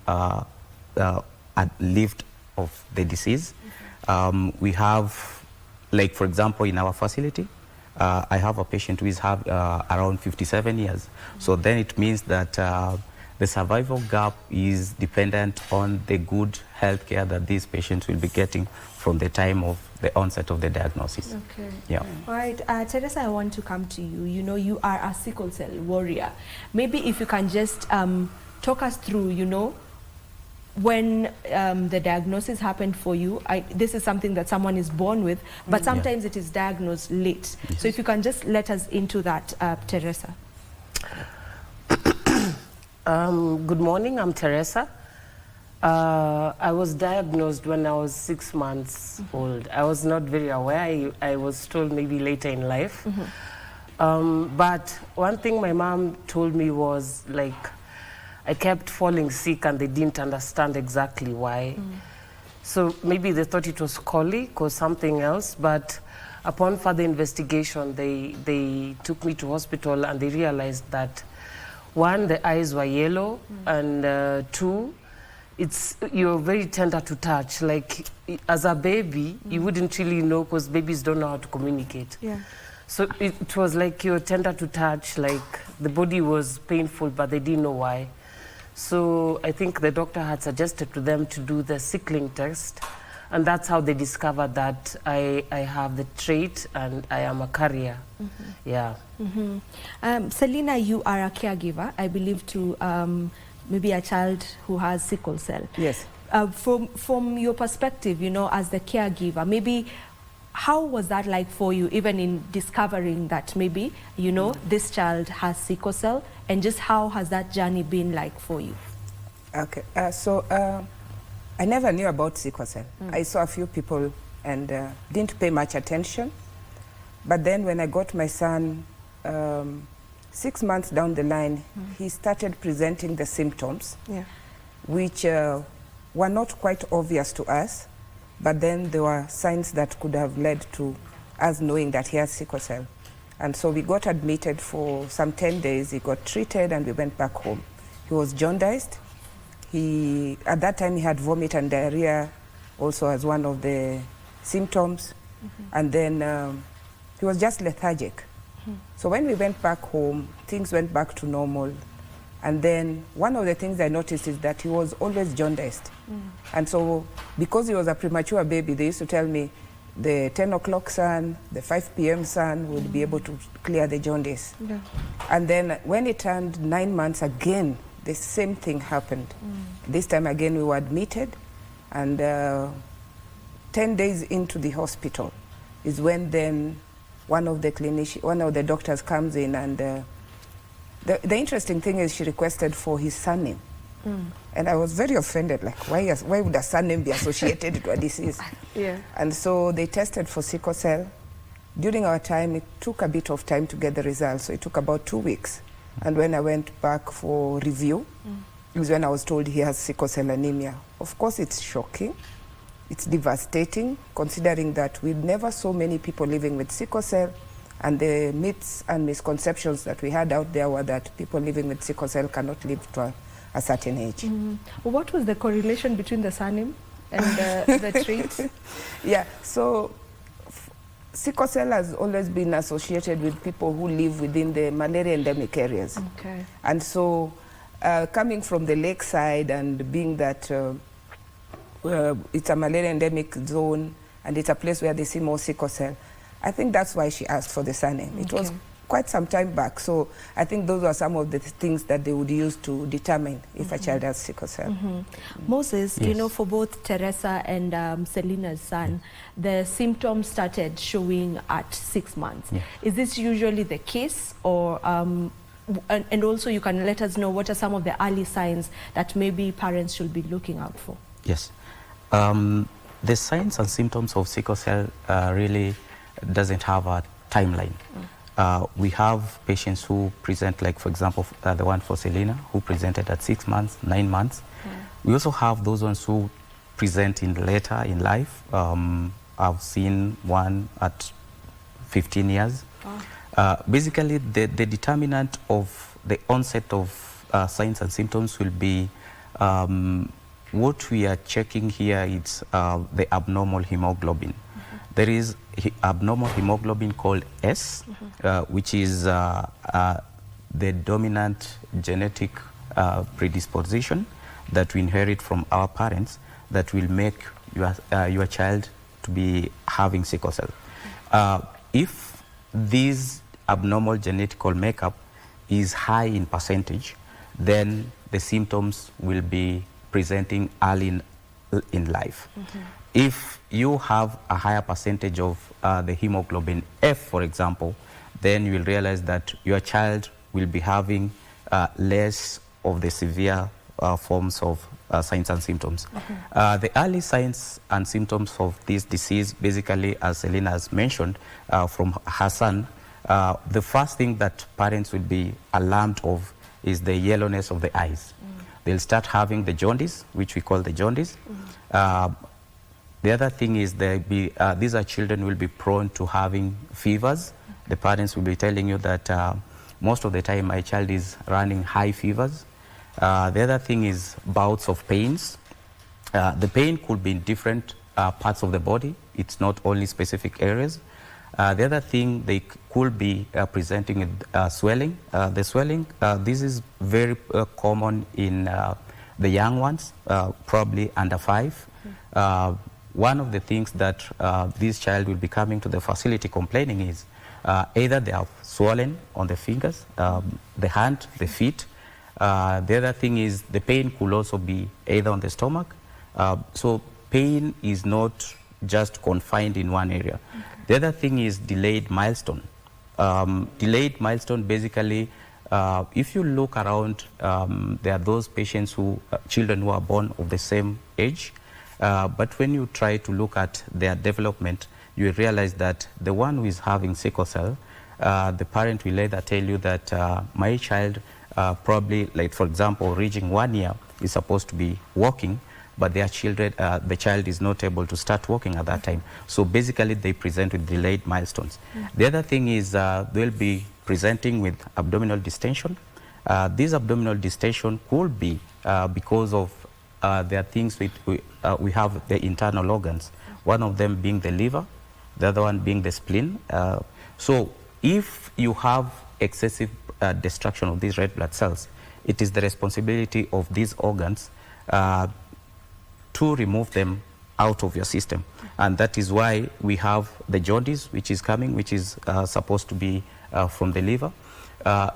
lived of the disease. We have, like for example, in our facility, I have a patient who is around 57 years. Mm-hmm. So then it means that the survival gap is dependent on the good health care that these patients will be getting from the time of the onset of the diagnosis. Okay. Yeah. All right, Teresa, I want to come to you. You know, you are a sickle cell warrior. Maybe if you can just talk us through, you know, when the diagnosis happened for you, this is something that someone is born with, but sometimes it is diagnosed late. Yes. So if you can just let us into that, Teresa. Good morning, I'm Teresa. I was diagnosed when I was 6 months old. I was not very aware. I was told maybe later in life. But one thing my mom told me was, like, I kept falling sick and they didn't understand exactly why. So maybe they thought it was colic or something else, but upon further investigation, they took me to hospital and they realized that, one, the eyes were yellow, and two, you're very tender to touch. Like, as a baby, you wouldn't really know, because babies don't know how to communicate. Yeah. So it was like you're tender to touch, like the body was painful, but they didn't know why. So I think the doctor had suggested to them to do the sickling test, and that's how they discovered that I have the trait and I am a carrier. Yeah. Selina, you are a caregiver, I believe, to maybe a child who has sickle cell. Yes. From your perspective, you know, as the caregiver, maybe how was that like for you, even in discovering that maybe, you know, this child has sickle cell, and just how has that journey been like for you? Okay, I never knew about sickle cell. I saw a few people and didn't pay much attention. But then when I got my son, 6 months down the line, he started presenting the symptoms, which were not quite obvious to us. But then there were signs that could have led to us knowing that he has sickle cell. And so we got admitted for some 10 days. He got treated and we went back home. He was jaundiced. At that time he had vomit and diarrhea also as one of the symptoms. And then he was just lethargic. So when we went back home, things went back to normal. And then one of the things I noticed is that he was always jaundiced. And so because he was a premature baby, they used to tell me the 10 o'clock sun, the 5 p.m. sun would be able to clear the jaundice. And then when he turned 9 months again, the same thing happened. This time again we were admitted, and 10 days into the hospital is when then one of the doctors comes in, and the interesting thing is she requested for his surname. And I was very offended, like, why would a surname be associated to a disease? And so they tested for sickle cell. During our time, it took a bit of time to get the results, so it took about 2 weeks. And when I went back for review, it was when I was told he has sickle cell anemia. Of course, it's shocking. It's devastating, considering that we never saw many people living with sickle cell, and the myths and misconceptions that we had out there were that people living with sickle cell cannot live to a certain age. What was the correlation between the surname and the trait? Yeah, so sickle cell has always been associated with people who live within the malaria endemic areas. And so coming from the lakeside and being that it's a malaria endemic zone and it's a place where they see more sickle cell, I think that's why she asked for the surname. It was quite some time back, so I think those are some of the things that they would use to determine if a child has sickle cell. Moses, you know, for both Teresa and Selina's son, the symptoms started showing at 6 months. Is this usually the case, or and also you can let us know what are some of the early signs that maybe parents should be looking out for? Yes. The signs and symptoms of sickle cell really doesn't have a timeline. We have patients who present, like, for example, the one for Selina, who presented at 6 months, 9 months. We also have those ones who present later in life. I've seen one at 15 years. Basically, the determinant of the onset of signs and symptoms will be what we are checking here is the abnormal hemoglobin. There is abnormal hemoglobin called S, which is the dominant genetic predisposition that we inherit from our parents that will make your child to be having sickle cell. If this abnormal genetical makeup is high in percentage, then the symptoms will be presenting early in life. If you have a higher percentage of the hemoglobin F, for example, then you will realize that your child will be having less of the severe forms of signs and symptoms. The early signs and symptoms of this disease, basically, as Selina has mentioned from her son, the first thing that parents will be alarmed of is the yellowness of the eyes. They'll start having the jaundice, which we call the jaundice. The other thing is these are children who will be prone to having fevers. The parents will be telling you that most of the time my child is running high fevers. The other thing is bouts of pains. The pain could be in different parts of the body. It's not only specific areas. The other thing, they could be presenting with swelling. The swelling, this is very common in the young ones, probably under 5. One of the things that this child will be coming to the facility complaining is either they are swollen on the fingers, the hand, the feet. The other thing is the pain could also be either on the stomach. So pain is not just confined in one area. The other thing is delayed milestone. Delayed milestone, basically, if you look around, there are those patients children who are born of the same age, but when you try to look at their development, you realize that the one who is having sickle cell, the parent will either tell you that my child probably, like for example, reaching 1 year is supposed to be walking, but their children, the child is not able to start walking at that time. So basically they present with delayed milestones. The other thing is they'll be presenting with abdominal distension. This abdominal distension could be because of there are things we have the internal organs, one of them being the liver, the other one being the spleen. So if you have excessive destruction of these red blood cells, it is the responsibility of these organs to remove them out of your system. And that is why we have the jaundice, which is coming, which is supposed to be from the liver.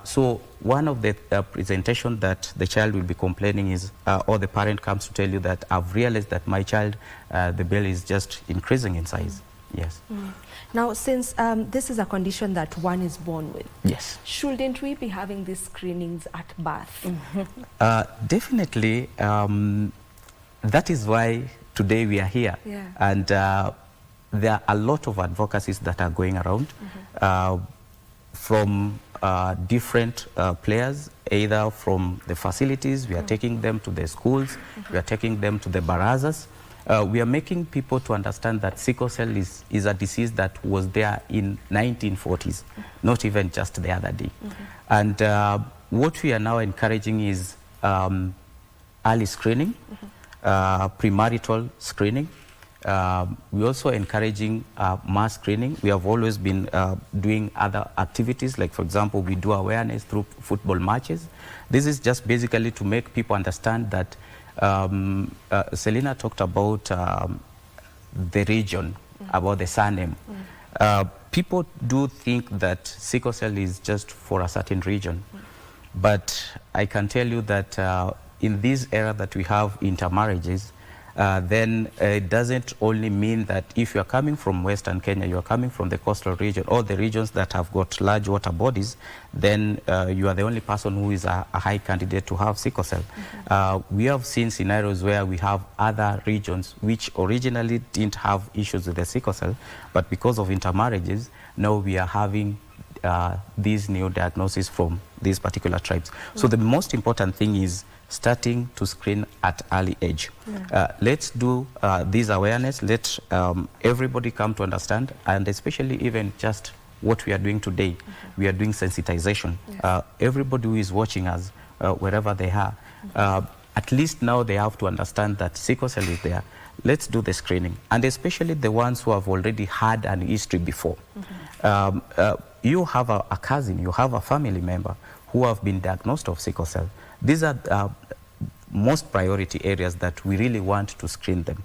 So one of the presentation that the child will be complaining is, or the parent comes to tell you that I've realized that my child, the belly is just increasing in size. Yes. Now, since this is a condition that one is born with, yes, shouldn't we be having these screenings at birth? Definitely. That is why today we are here. Yeah. And there are a lot of advocacies that are going around from different players, either from the facilities, we are taking them to the schools, we are taking them to the barazas. We are making people to understand that sickle cell is a disease that was there in 1940s, not even just the other day. And what we are now encouraging is early screening, premarital screening. We're also encouraging mass screening. We have always been doing other activities, like for example, we do awareness through football matches. This is just basically to make people understand that Selina talked about the region, about the surname. People do think that sickle cell is just for a certain region, but I can tell you that in this era that we have intermarriages, then it doesn't only mean that if you are coming from Western Kenya, you are coming from the coastal region, or the regions that have got large water bodies, then you are the only person who is a high candidate to have sickle cell. We have seen scenarios where we have other regions which originally didn't have issues with the sickle cell, but because of intermarriages, now we are having these new diagnoses from these particular tribes. So the most important thing is starting to screen at early age. Let's do this awareness. Let everybody come to understand, and especially even just what we are doing today. We are doing sensitization. Everybody who is watching us, wherever they are, at least now they have to understand that sickle cell is there. Let's do the screening, and especially the ones who have already had an history before. You have a cousin, you have a family member who have been diagnosed of sickle cell. These are most priority areas that we really want to screen them.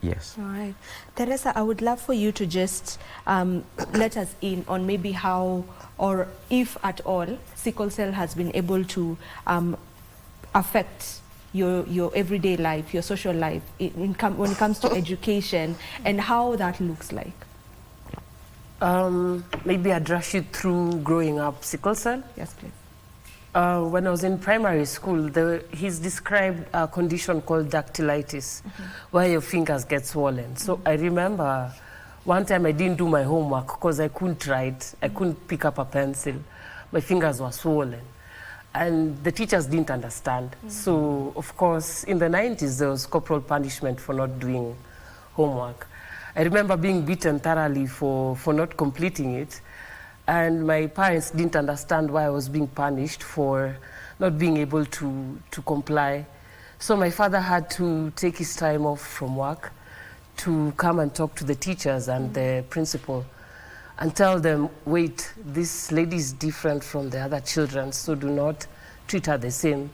Yes. All right. Teresa, I would love for you to just let us in on maybe how, or if at all, sickle cell has been able to affect your everyday life, your social life, when it comes to education, and how that looks like? Maybe I'd rush you through growing up sickle cell. Yes, please. When I was in primary school, he's described a condition called dactylitis, where your fingers get swollen. So I remember one time I didn't do my homework because I couldn't write, I couldn't pick up a pencil. My fingers were swollen. And the teachers didn't understand. So, of course, in the 90s, there was corporal punishment for not doing homework. I remember being beaten thoroughly for not completing it. And my parents didn't understand why I was being punished for not being able to comply. So my father had to take his time off from work to come and talk to the teachers and the principal and tell them, wait, this lady is different from the other children, so do not treat her the same.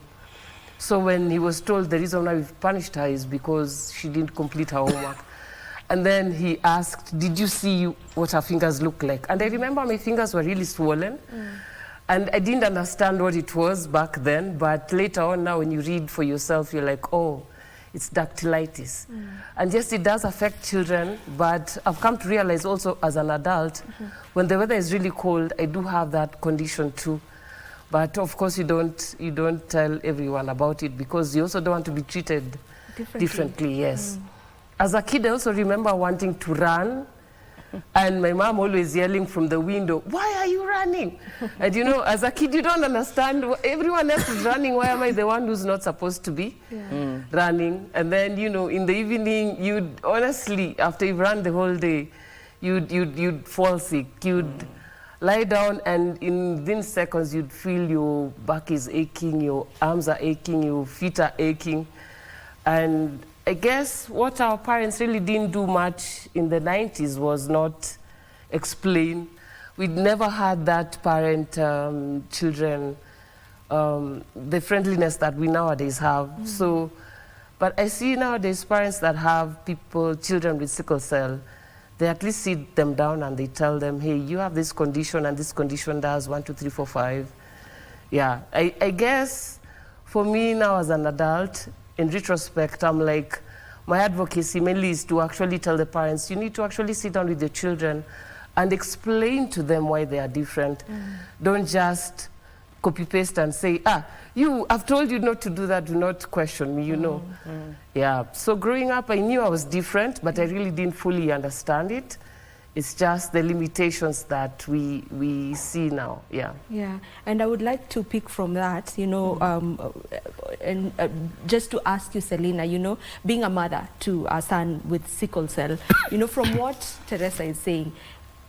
So when he was told the reason why we've punished her is because she didn't complete her homework. And then he asked, did you see what her fingers look like? And I remember my fingers were really swollen. And I didn't understand what it was back then, but later on now when you read for yourself, you're like, oh, it's dactylitis. And yes, it does affect children, but I've come to realize also as an adult, when the weather is really cold, I do have that condition too. But of course you don't tell everyone about it because you also don't want to be treated differently, yes. As a kid, I also remember wanting to run, and my mom always yelling from the window, why are you running? And you know, as a kid, you don't understand. Everyone else is running. Why am I the one who's not supposed to be running? And then, you know, in the evening, you'd honestly, after you've run the whole day, you'd fall sick. You'd lie down, and within seconds, you'd feel your back is aching, your arms are aching, your feet are aching. And I guess what our parents really didn't do much in the 90s was not explain. We'd never had that parent-children, the friendliness that we nowadays have. So, but I see nowadays parents that have children with sickle cell, they at least sit them down and they tell them, hey, you have this condition and this condition does 1, 2, 3, 4, 5. Yeah, I guess for me now as an adult, in retrospect, I'm like, my advocacy mainly is to actually tell the parents, you need to actually sit down with the children and explain to them why they are different. Don't just copy-paste and say, I've told you not to do that, do not question me, you know. Yeah, so growing up, I knew I was different, but I really didn't fully understand it. It's just the limitations that we see now, yeah. Yeah, and I would like to pick from that, you know, and just to ask you, Selina, you know, being a mother to a son with sickle cell, you know, from what Teresa is saying,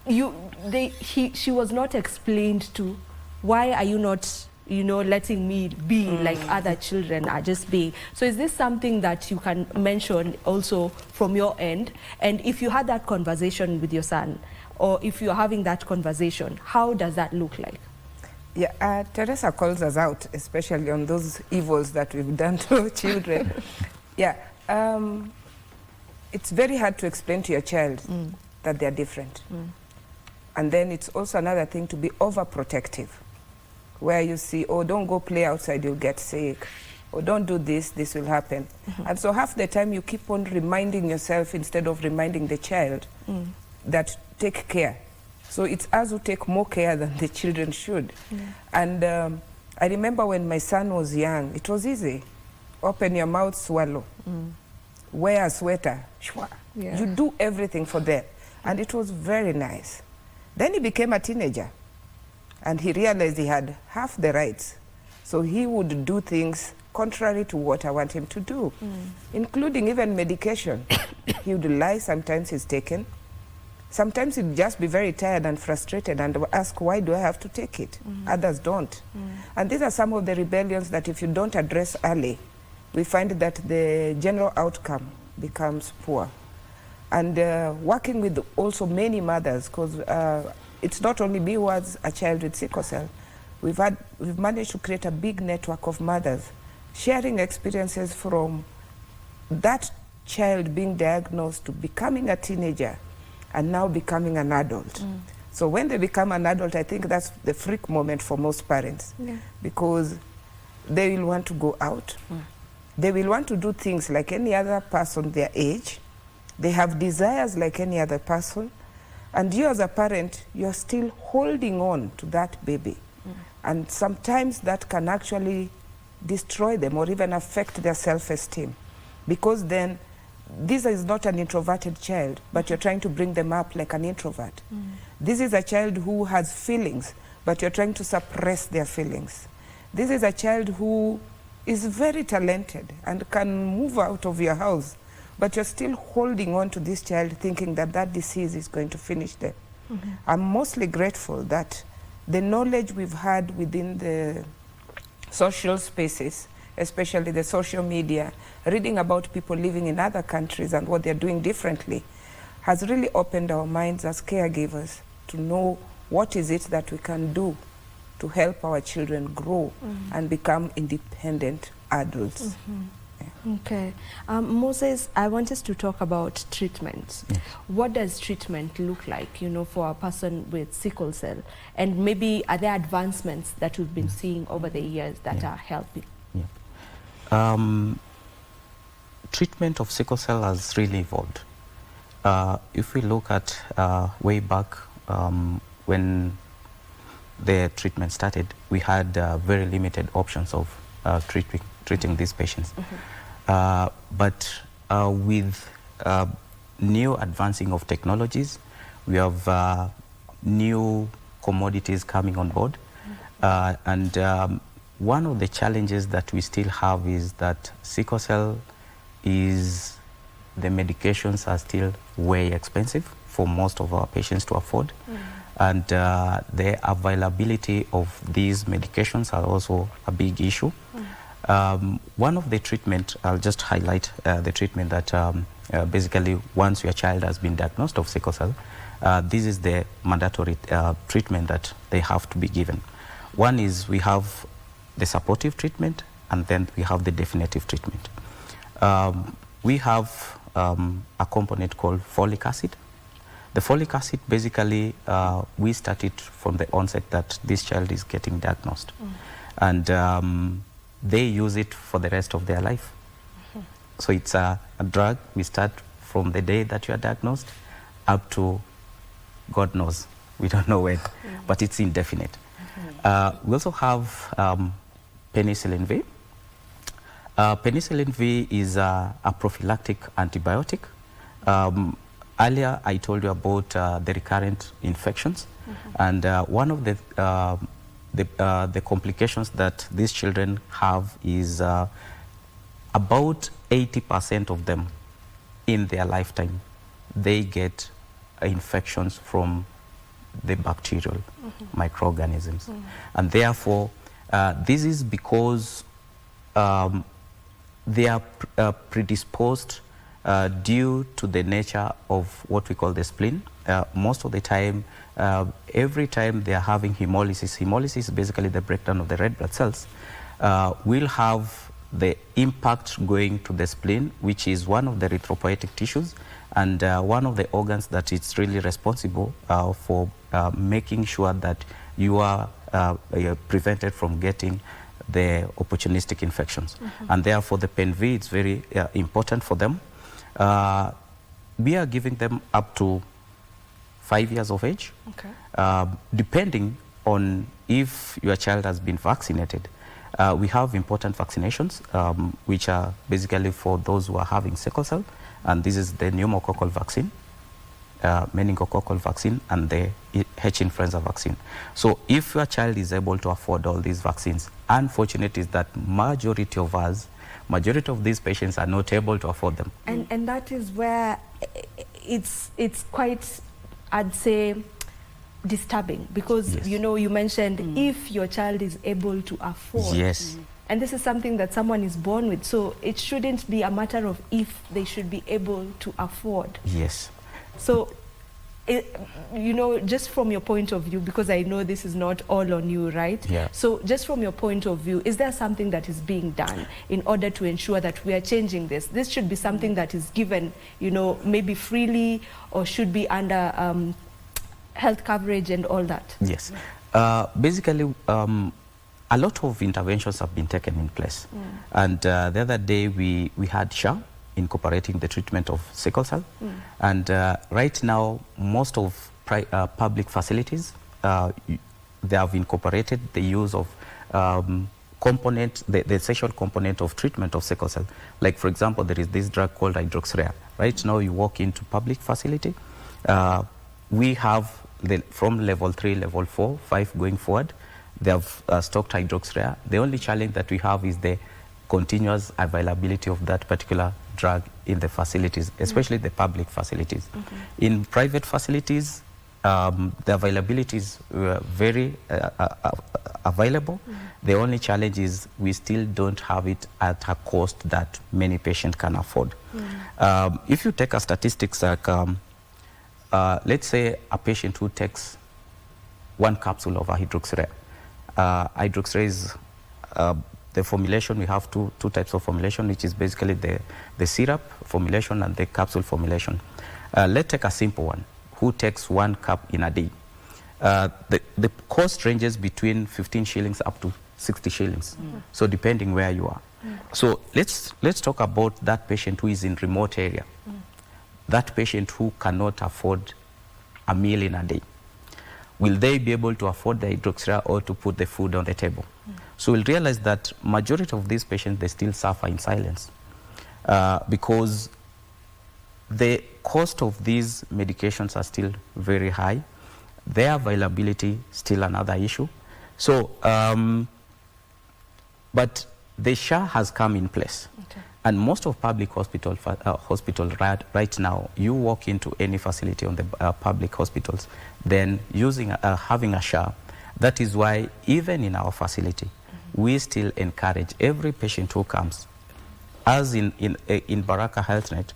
she was not explained to, why are you not, you know, letting me be like other children are just being. So is this something that you can mention also from your end? And if you had that conversation with your son, or if you're having that conversation, how does that look like? Yeah, Teresa calls us out, especially on those evils that we've done to children. Yeah, it's very hard to explain to your child that they're different. And then it's also another thing to be overprotective, where you see, oh, don't go play outside, you'll get sick. Or don't do this, this will happen. And so half the time you keep on reminding yourself instead of reminding the child that take care. So it's us who take more care than the children should. And I remember when my son was young, it was easy. Open your mouth, swallow. Wear a sweater, shwa. You do everything for them. And it was very nice. Then he became a teenager. And he realized he had half the rights. So he would do things contrary to what I want him to do, including even medication. He would lie, sometimes he's taken. Sometimes he'd just be very tired and frustrated and ask, why do I have to take it? Others don't. And these are some of the rebellions that if you don't address early, we find that the general outcome becomes poor. And working with also many mothers, because it's not only me who has a child with sickle cell. We've managed to create a big network of mothers sharing experiences from that child being diagnosed to becoming a teenager and now becoming an adult. So when they become an adult, I think that's the freak moment for most parents, because they will want to go out. They will want to do things like any other person their age. They have desires like any other person. And you as a parent, you're still holding on to that baby. And sometimes that can actually destroy them or even affect their self-esteem. Because then, this is not an introverted child, but you're trying to bring them up like an introvert. This is a child who has feelings, but you're trying to suppress their feelings. This is a child who is very talented and can move out of your house, but you're still holding on to this child thinking that that disease is going to finish them. I'm mostly grateful that the knowledge we've had within the social spaces, especially the social media, reading about people living in other countries and what they're doing differently, has really opened our minds as caregivers to know what is it that we can do to help our children grow and become independent adults. Okay. Moses, I want us to talk about treatment. Yes. What does treatment look like, you know, for a person with sickle cell? And maybe are there advancements that we've been seeing over the years that are helping? Treatment of sickle cell has really evolved. If we look at way back when the treatment started, we had very limited options of treating these patients. But with new advancing of technologies, we have new commodities coming on board. And one of the challenges that we still have is that sickle cell is, the medications are still way expensive for most of our patients to afford. And the availability of these medications are also a big issue. One of the treatment, I'll just highlight the treatment that basically once your child has been diagnosed of sickle cell, this is the mandatory treatment that they have to be given. One is we have the supportive treatment, and then we have the definitive treatment. We have a component called folic acid. The folic acid, basically, we started from the onset that this child is getting diagnosed. And they use it for the rest of their life. So it's a drug. We start from the day that you are diagnosed up to God knows. We don't know when, but it's indefinite. We also have penicillin V. Penicillin V is a prophylactic antibiotic. Earlier, I told you about the recurrent infections, and one of the complications that these children have is about 80% of them in their lifetime, they get infections from the bacterial microorganisms. And therefore, this is because they are predisposed due to the nature of what we call the spleen. Most of the time, every time they are having hemolysis, hemolysis is basically the breakdown of the red blood cells, will have the impact going to the spleen, which is one of the erythropoietic tissues and one of the organs that is really responsible for making sure that you are prevented from getting the opportunistic infections. And therefore, the PenV is very important for them. We are giving them up to 5 years of age, depending on if your child has been vaccinated. We have important vaccinations, which are basically for those who are having sickle cell, and this is the pneumococcal vaccine, meningococcal vaccine, and the H influenza vaccine. So if your child is able to afford all these vaccines, unfortunate is that majority of these patients are not able to afford them. And that is where it's quite, I'd say, disturbing, because you know, you mentioned if your child is able to afford. And this is something that someone is born with, so it shouldn't be a matter of if they should be able to afford. So you know, just from your point of view, because I know this is not all on you, right? So just from your point of view, is there something that is being done in order to ensure that we are changing this? This should be something that is given, you know, maybe freely, or should be under health coverage and all that? Basically, a lot of interventions have been taken in place. And the other day we had SHA incorporating the treatment of sickle cell. And right now, most of public facilities, they have incorporated the use of the essential component of treatment of sickle cell. Like, for example, there is this drug called hydroxyurea. Right now, you walk into public facility, we have from level 3, level 4, 5 going forward, they have stocked hydroxyurea. The only challenge that we have is the continuous availability of that particular drug in the facilities, especially the public facilities. In private facilities, the availability is very available. The only challenge is we still don't have it at a cost that many patients can afford. If you take a statistics like, let's say a patient who takes 1 capsule of hydroxyurea. Hydroxyurea is the formulation. We have two types of formulation, which is basically the syrup formulation and the capsule formulation. Let's take a simple one. Who takes 1 cup in a day? The cost ranges between 15 shillings up to 60 shillings. So depending where you are. So let's talk about that patient who is in remote area. That patient who cannot afford a meal in a day. Will they be able to afford the hydroxyurea or to put the food on the table? So we'll realize that majority of these patients, they still suffer in silence because the cost of these medications are still very high. Their availability still another issue. So, but the SHA has come in place. And most of public hospital right now, you walk into any facility on the public hospitals, then having a SHA. That is why even in our facility, we still encourage every patient who comes. As in Baraka HealthNet,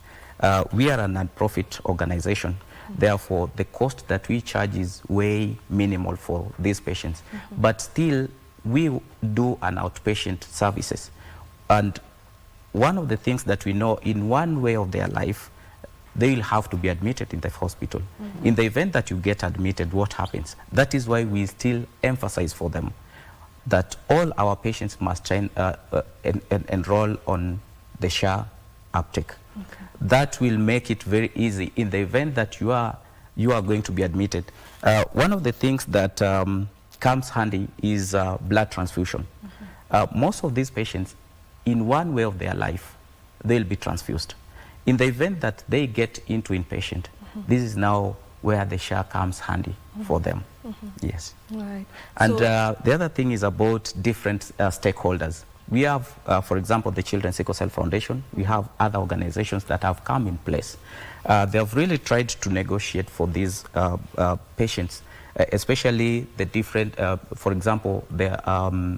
we are a non-profit organization. Therefore, the cost that we charge is way minimal for these patients. But still, we do an outpatient services. And one of the things that we know, in one way of their life, they will have to be admitted in the hospital. In the event that you get admitted, what happens? That is why we still emphasize for them that all our patients must enroll on the SHA uptake. That will make it very easy in the event that you are going to be admitted. One of the things that comes handy is blood transfusion. Most of these patients, in one way of their life, they'll be transfused. In the event that they get into inpatient, this is now where the SHA comes handy for them. Yes. Right. And the other thing is about different stakeholders. We have, for example, the Children's Sickle Cell Foundation. We have other organizations that have come in place. They have really tried to negotiate for these patients, especially the different, for example, the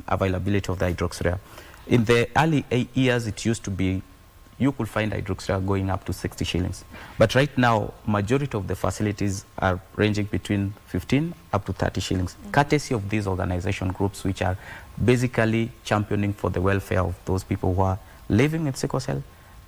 availability of the hydroxyurea. In the early years, it used to be, you could find hydroxyurea going up to 60 shillings. But right now, majority of the facilities are ranging between 15 up to 30 shillings, courtesy of these organization groups, which are basically championing for the welfare of those people who are living with sickle cell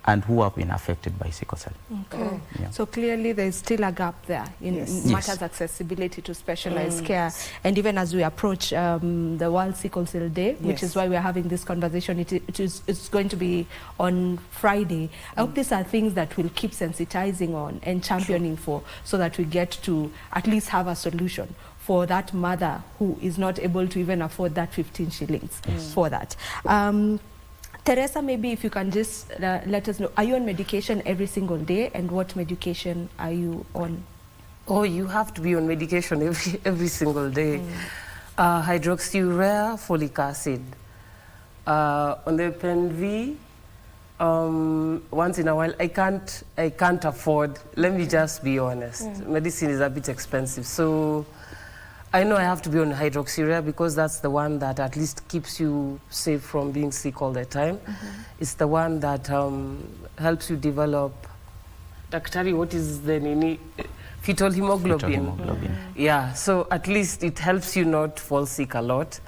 and who have been affected by sickle cell. Okay. So clearly there is still a gap there in matters accessibility to specialized care. And even as we approach the World Sickle Cell Day, which is why we are having this conversation, it's going to be on Friday. I hope these are things that we'll keep sensitizing on and championing for, so that we get to at least have a solution for that mother who is not able to even afford that 15 shillings for that. Teresa, maybe if you can just let us know, are you on medication every single day, and what medication are you on? Oh, you have to be on medication every single day. Hydroxyurea, folic acid. On the pen V, once in a while, I can't afford, let me just be honest. Medicine is a bit expensive, so I know I have to be on hydroxyurea because that's the one that at least keeps you safe from being sick all the time. It's the one that helps you develop, Daktari, what is the nini? Fetal hemoglobin. Fetal hemoglobin. Yeah, so at least it helps you not fall sick a lot.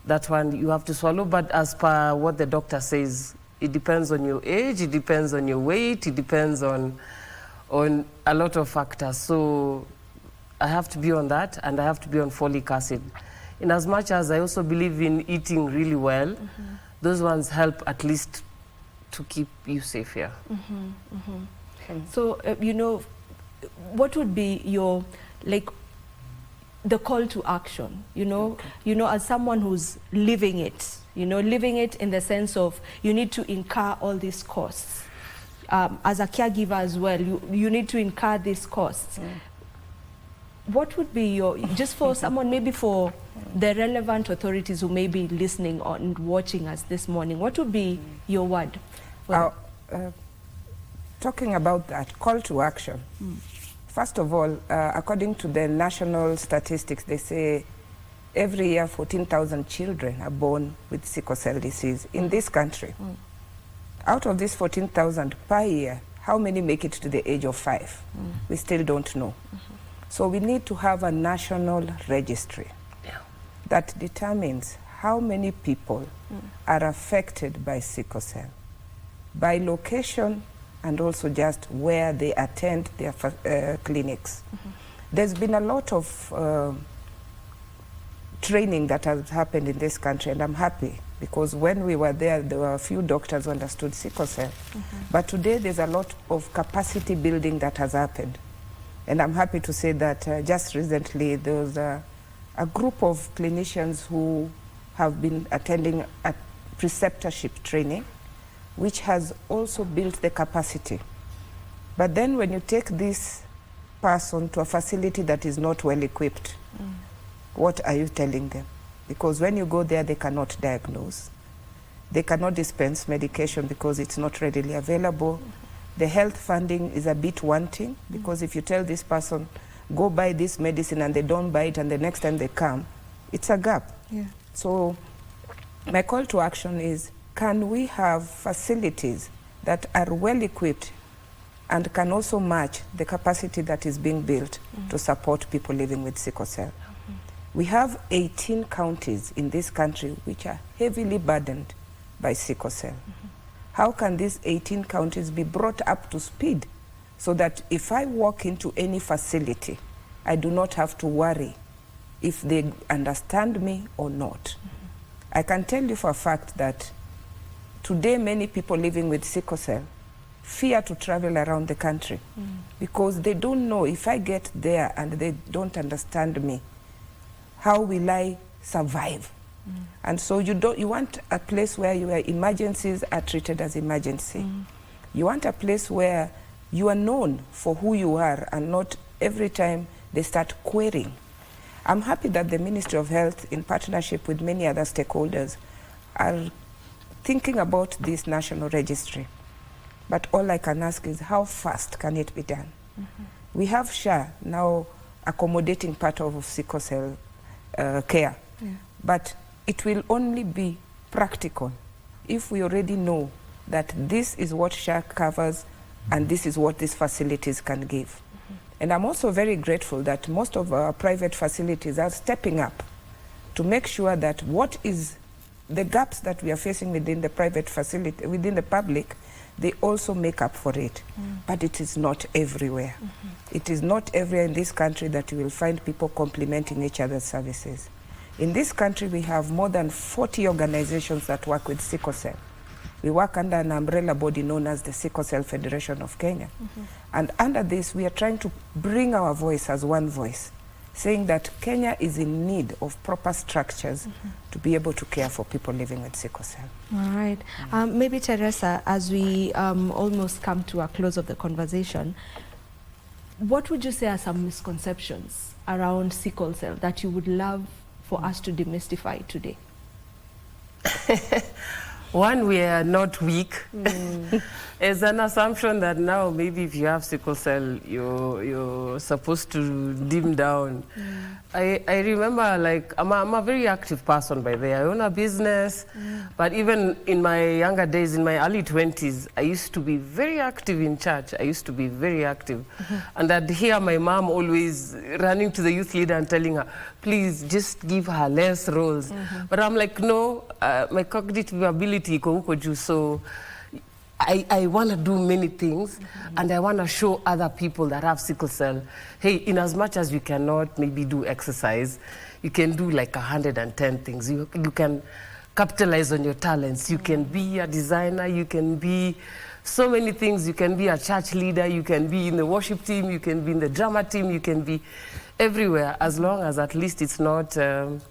That one you have to swallow, but as per what the doctor says, it depends on your age, it depends on your weight, it depends on a lot of factors. So I have to be on that, and I have to be on folic acid. In as much as I also believe in eating really well, those ones help at least to keep you safe here. So, you know, what would be your, like, the call to action, you know, as someone who's living it, living it in the sense of you need to incur all these costs. As a caregiver as well, you need to incur these costs. What would be your, just for someone, maybe for the relevant authorities who may be listening or watching us this morning, what would be your word? Talking about that, call to action. First of all, according to the national statistics, they say every year 14,000 children are born with sickle cell disease in this country. Out of these 14,000 per year, how many make it to the age of 5? We still don't know. So we need to have a national registry that determines how many people are affected by sickle cell, by location, and also just where they attend their clinics. There's been a lot of training that has happened in this country, and I'm happy because when we were there were a few doctors who understood sickle cell. But today there's a lot of capacity building that has happened. And I'm happy to say that just recently there was a group of clinicians who have been attending a preceptorship training, which has also built the capacity. But then when you take this person to a facility that is not well equipped, what are you telling them? Because when you go there, they cannot diagnose. They cannot dispense medication because it's not readily available. The health funding is a bit wanting because if you tell this person, go buy this medicine and they don't buy it and the next time they come, it's a gap. So my call to action is, can we have facilities that are well equipped and can also match the capacity that is being built to support people living with sickle cell? We have 18 counties in this country which are heavily burdened by sickle cell. How can these 18 counties be brought up to speed so that if I walk into any facility, I do not have to worry if they understand me or not? I can tell you for a fact that today many people living with sickle cell fear to travel around the country because they don't know if I get there and they don't understand me, how will I survive? And so you want a place where your emergencies are treated as emergency. You want a place where you are known for who you are and not every time they start querying. I'm happy that the Ministry of Health, in partnership with many other stakeholders, are thinking about this national registry. But all I can ask is, how fast can it be done? We have SHA now accommodating part of sickle cell care, but it will only be practical if we already know that this is what SHA covers and this is what these facilities can give. And I'm also very grateful that most of our private facilities are stepping up to make sure that what is the gaps that we are facing within the private facility, within the public, they also make up for it. But it is not everywhere. It is not everywhere in this country that you will find people complementing each other's services. In this country, we have more than 40 organizations that work with sickle cell. We work under an umbrella body known as the Sickle Cell Federation of Kenya. And under this, we are trying to bring our voice as one voice, saying that Kenya is in need of proper structures to be able to care for people living with sickle cell. All right. Maybe Teresa, as we almost come to a close of the conversation, what would you say are some misconceptions around sickle cell that you would love for us to demystify today? One, we are not weak. It's an assumption that now maybe if you have sickle cell, you're supposed to dim down. I remember, like, I'm a very active person by the way. I own a business, but even in my younger days, in my early 20s, I used to be very active in church. I used to be very active. And I'd hear my mom always running to the youth leader and telling her, please just give her less roles. But I'm like, no, my cognitive ability iko huko juu, so I want to do many things, and I want to show other people that have sickle cell, hey, in as much as you cannot maybe do exercise, you can do like 110 things. You can capitalize on your talents. You can be a designer, you can be so many things. You can be a church leader, you can be in the worship team, you can be in the drama team, you can be everywhere, as long as at least it's not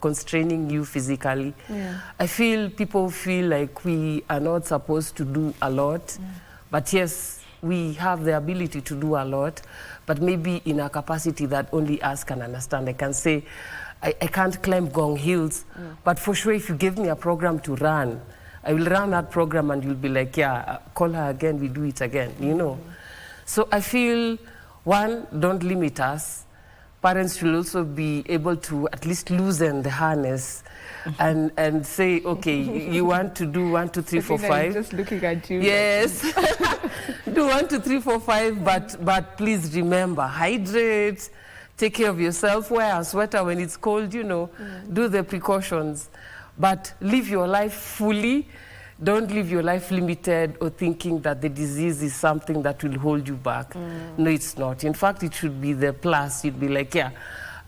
constraining you physically. Yeah. I feel people feel like we are not supposed to do a lot, but yes, we have the ability to do a lot, but maybe in a capacity that only us can understand. I can say, I can't climb Gong Hills, but for sure if you give me a program to run, I will run that program and you'll be like, yeah, call her again, we do it again, you know. So I feel, one, don't limit us. Parents should also be able to at least loosen the harness and say, okay, you want to do 1, 2, 3, 4, 5. Just looking at you. Yes. Do 1, 2, 3, 4, 5, but please remember, hydrate, take care of yourself, wear a sweater when it's cold, you know, do the precautions. But live your life fully. Don't live your life limited or thinking that the disease is something that will hold you back. No, it's not. In fact, it should be the plus. You'd be like, yeah,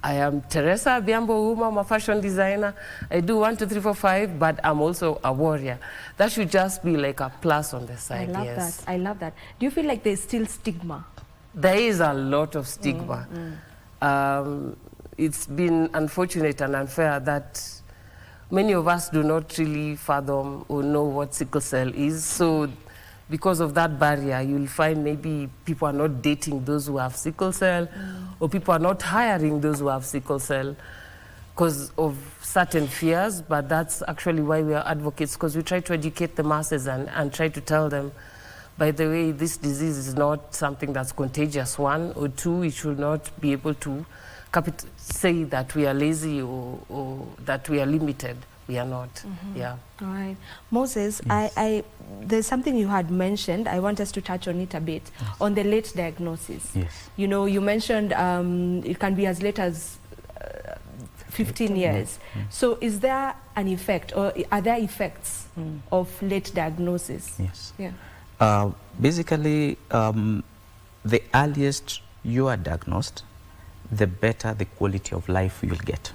I am Teresa Biambo Uma, I'm a fashion designer. I do 1, 2, 3, 4, 5, but I'm also a warrior. That should just be like a plus on the side. I love that. I love that. Do you feel like there's still stigma? There is a lot of stigma. It's been unfortunate and unfair that many of us do not really fathom or know what sickle cell is. So because of that barrier, you'll find maybe people are not dating those who have sickle cell, or people are not hiring those who have sickle cell because of certain fears. But that's actually why we are advocates, because we try to educate the masses and try to tell them, by the way, this disease is not something that's contagious, 1, or 2, it should not be able to say that we are lazy or that we are limited. We are not. Yeah. All right. Moses, yes. There's something you had mentioned. I want us to touch on it a bit, on the late diagnosis. Yes. You know, you mentioned it can be as late as 15 years. So is there an effect, or are there effects of late diagnosis? Yes. Yeah. Basically, the earliest you are diagnosed, the better the quality of life you'll get.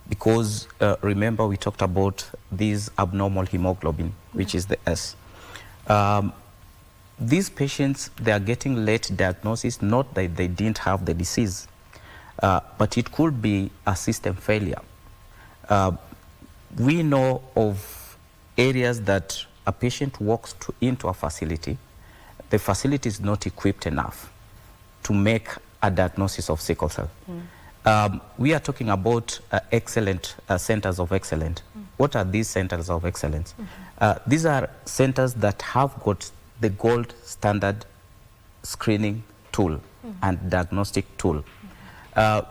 Because remember, we talked about this abnormal hemoglobin, which is the S. These patients, they are getting late diagnosis, not that they didn't have the disease, but it could be a system failure. We know of areas that a patient walks into a facility, the facility is not equipped enough to make a diagnosis of sickle cell. We are talking about excellent centers of excellence. What are these centers of excellence? These are centers that have got the gold standard screening tool and diagnostic tool.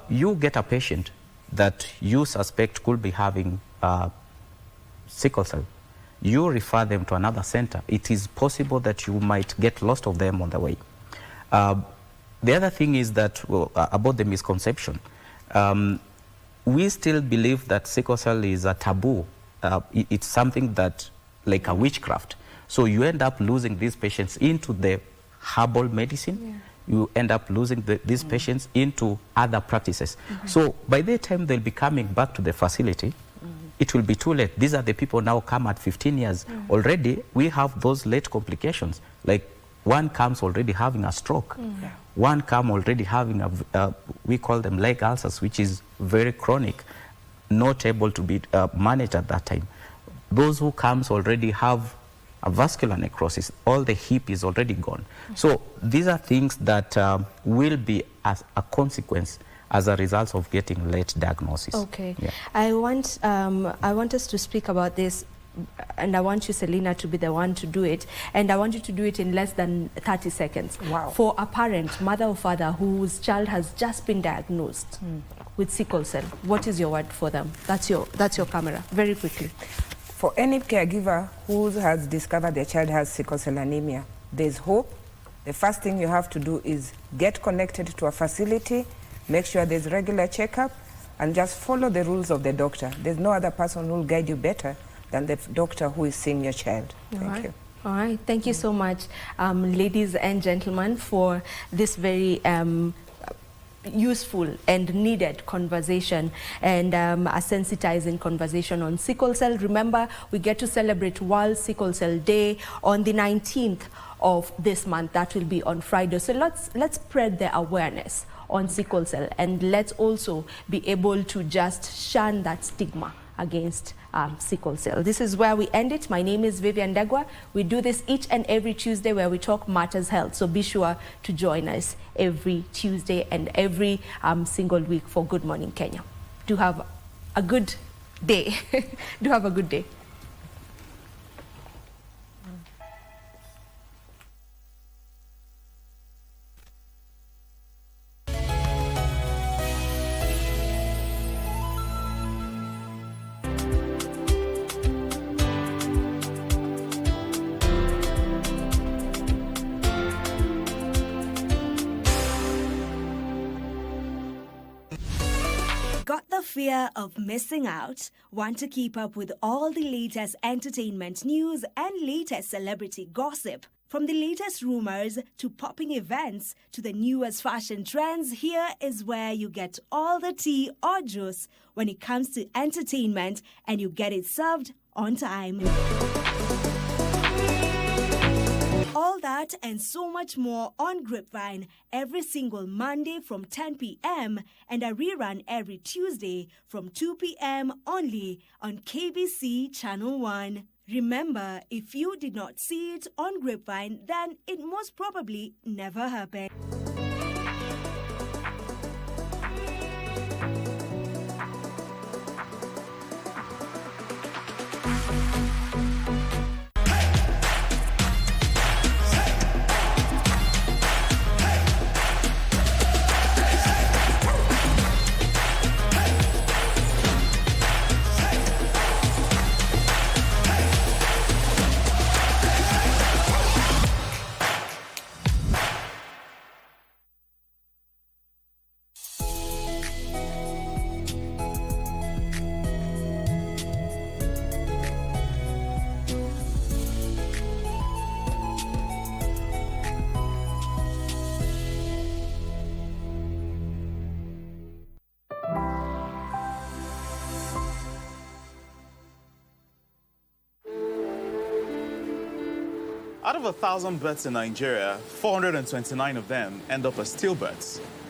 You get a patient that you suspect could be having sickle cell. You refer them to another center. It is possible that you might get lost of them on the way. The other thing is that, about the misconception, we still believe that sickle cell is a taboo. It's something that, like a witchcraft. So you end up losing these patients into the herbal medicine. You end up losing these patients into other practices. So by the time they'll be coming back to the facility, it will be too late. These are the people now come at 15 years. Already, we have those late complications. Like one comes already having a stroke. One come already having we call them leg ulcers, which is very chronic, not able to be managed at that time. Those who comes already have a vascular necrosis. All the hip is already gone. So these are things that will be as a consequence as a result of getting late diagnosis. Okay. Yeah. I want us to speak about this, and I want you, Selina, to be the one to do it, and I want you to do it in less than 30 seconds. Wow. For a parent, mother or father, whose child has just been diagnosed with sickle cell, what is your word for them? That's your camera. Very quickly. For any caregiver who has discovered their child has sickle cell anemia, there's hope. The first thing you have to do is get connected to a facility, make sure there's regular checkup, and just follow the rules of the doctor. There's no other person who will guide you better than the doctor who is seeing your child. Thank you. All right, thank you so much, ladies and gentlemen, for this very useful and needed conversation and a sensitizing conversation on sickle cell. Remember, we get to celebrate World Sickle Cell Day on the 19th of this month. That will be on Friday. So let's spread the awareness on sickle cell, and let's also be able to just shun that stigma against sickle cell. This is where we end it. My name is Vivian Degwa. We do this each and every Tuesday where we talk matters health. So be sure to join us every Tuesday and every single week for Good Morning Kenya. Do have a good day. Do have a good day. Got the fear of missing out? Want to keep up with all the latest entertainment news and latest celebrity gossip? From the latest rumors to popping events to the newest fashion trends, here is where you get all the tea or juice when it comes to entertainment, and you get it served on time. All that and so much more on Grapevine every single Monday from 10 p.m. and a rerun every Tuesday from 2 p.m. only on KBC Channel 1. Remember, if you did not see it on Grapevine, then it most probably never happened. Out of 1,000 births in Nigeria, 429 of them end up as stillbirths.